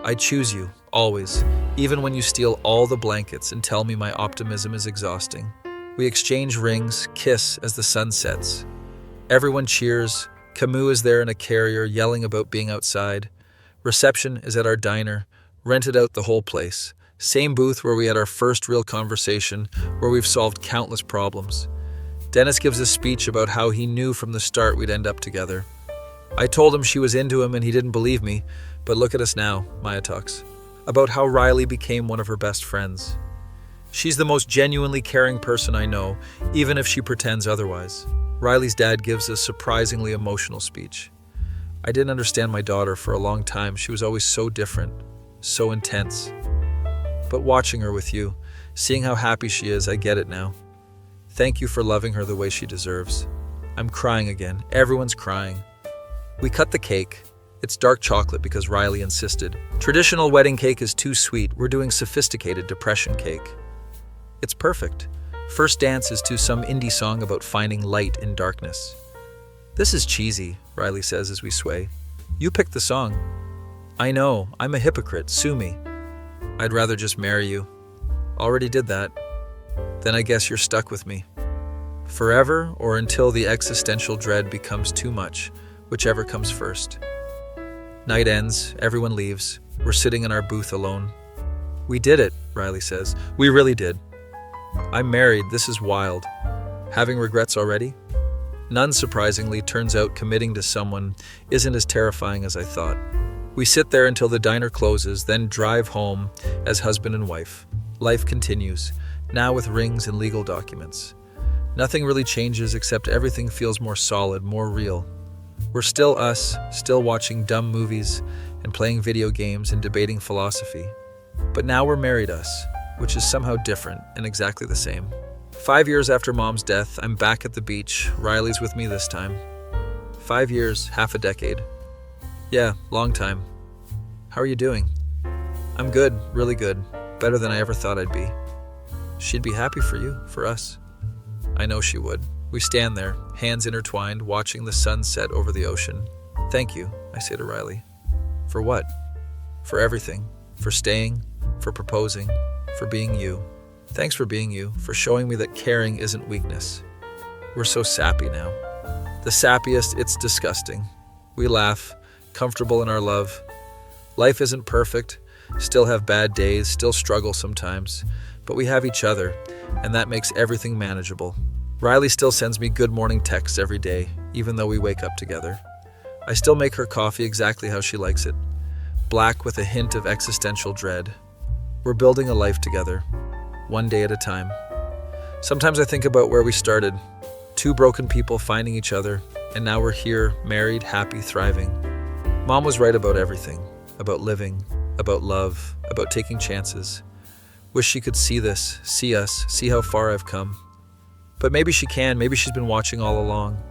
I choose you, always, even when you steal all the blankets and tell me my optimism is exhausting. We exchange rings, kiss as the sun sets. Everyone cheers. Camus is there in a carrier yelling about being outside. Reception is at our diner, rented out the whole place. Same booth where we had our first real conversation, where we've solved countless problems. Dennis gives a speech about how he knew from the start we'd end up together. I told him she was into him and he didn't believe me, but look at us now, Maya talks. about how Riley became one of her best friends. She's the most genuinely caring person I know, even if she pretends otherwise. Riley's dad gives a surprisingly emotional speech. I didn't understand my daughter for a long time. She was always so different, so intense. But watching her with you, seeing how happy she is, I get it now. Thank you for loving her the way she deserves. I'm crying again. Everyone's crying. We cut the cake. It's dark chocolate because Riley insisted. Traditional wedding cake is too sweet. We're doing sophisticated depression cake. It's perfect. First dance is to some indie song about finding light in darkness. This is cheesy, Riley says as we sway. You picked the song. I know, I'm a hypocrite, sue me. I'd rather just marry you. Already did that. Then I guess you're stuck with me. Forever or until the existential dread becomes too much, whichever comes first. Night ends, everyone leaves. We're sitting in our booth alone. We did it, Riley says. We really did. I'm married, this is wild. Having regrets already? None, surprisingly. Turns out committing to someone isn't as terrifying as I thought. We sit there until the diner closes, then drive home as husband and wife. Life continues, now with rings and legal documents. Nothing really changes except everything feels more solid, more real. We're still us, still watching dumb movies and playing video games and debating philosophy. But now we're married us, which is somehow different and exactly the same. 5 years after Mom's death, I'm back at the beach. Riley's with me this time. 5 years, half a decade. Yeah, long time. How are you doing? I'm good, really good. Better than I ever thought I'd be. She'd be happy for you, for us. I know she would. We stand there, hands intertwined, watching the sun set over the ocean. Thank you, I say to Riley. For what? For everything. For staying, for proposing, for being you. Thanks for being you, for showing me that caring isn't weakness. We're so sappy now. The sappiest, it's disgusting. We laugh, comfortable in our love. Life isn't perfect, still have bad days, still struggle sometimes, but we have each other, and that makes everything manageable. Riley still sends me good morning texts every day, even though we wake up together. I still make her coffee exactly how she likes it, black with a hint of existential dread. We're building a life together, one day at a time. Sometimes I think about where we started, two broken people finding each other, and now we're here, married, happy, thriving. Mom was right about everything, about living, about love, about taking chances. Wish she could see this, see us, see how far I've come. But maybe she can, maybe she's been watching all along.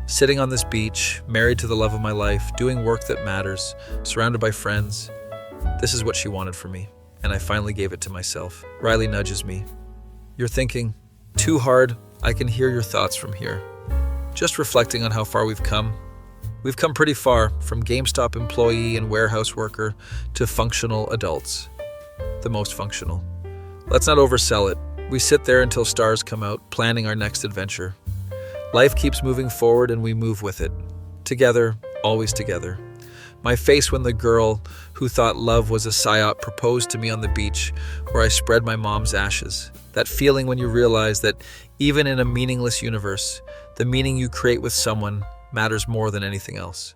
Sitting on this beach, married to the love of my life, doing work that matters, surrounded by friends. This is what she wanted for me, and I finally gave it to myself. Riley nudges me. You're thinking, too hard. I can hear your thoughts from here. Just reflecting on how far we've come. We've come pretty far, from GameStop employee and warehouse worker to functional adults. The most functional. Let's not oversell it. We sit there until stars come out, planning our next adventure. Life keeps moving forward and we move with it. Together, always together. My face when the girl who thought love was a psyop proposed to me on the beach where I spread my mom's ashes. That feeling when you realize that even in a meaningless universe, the meaning you create with someone matters more than anything else.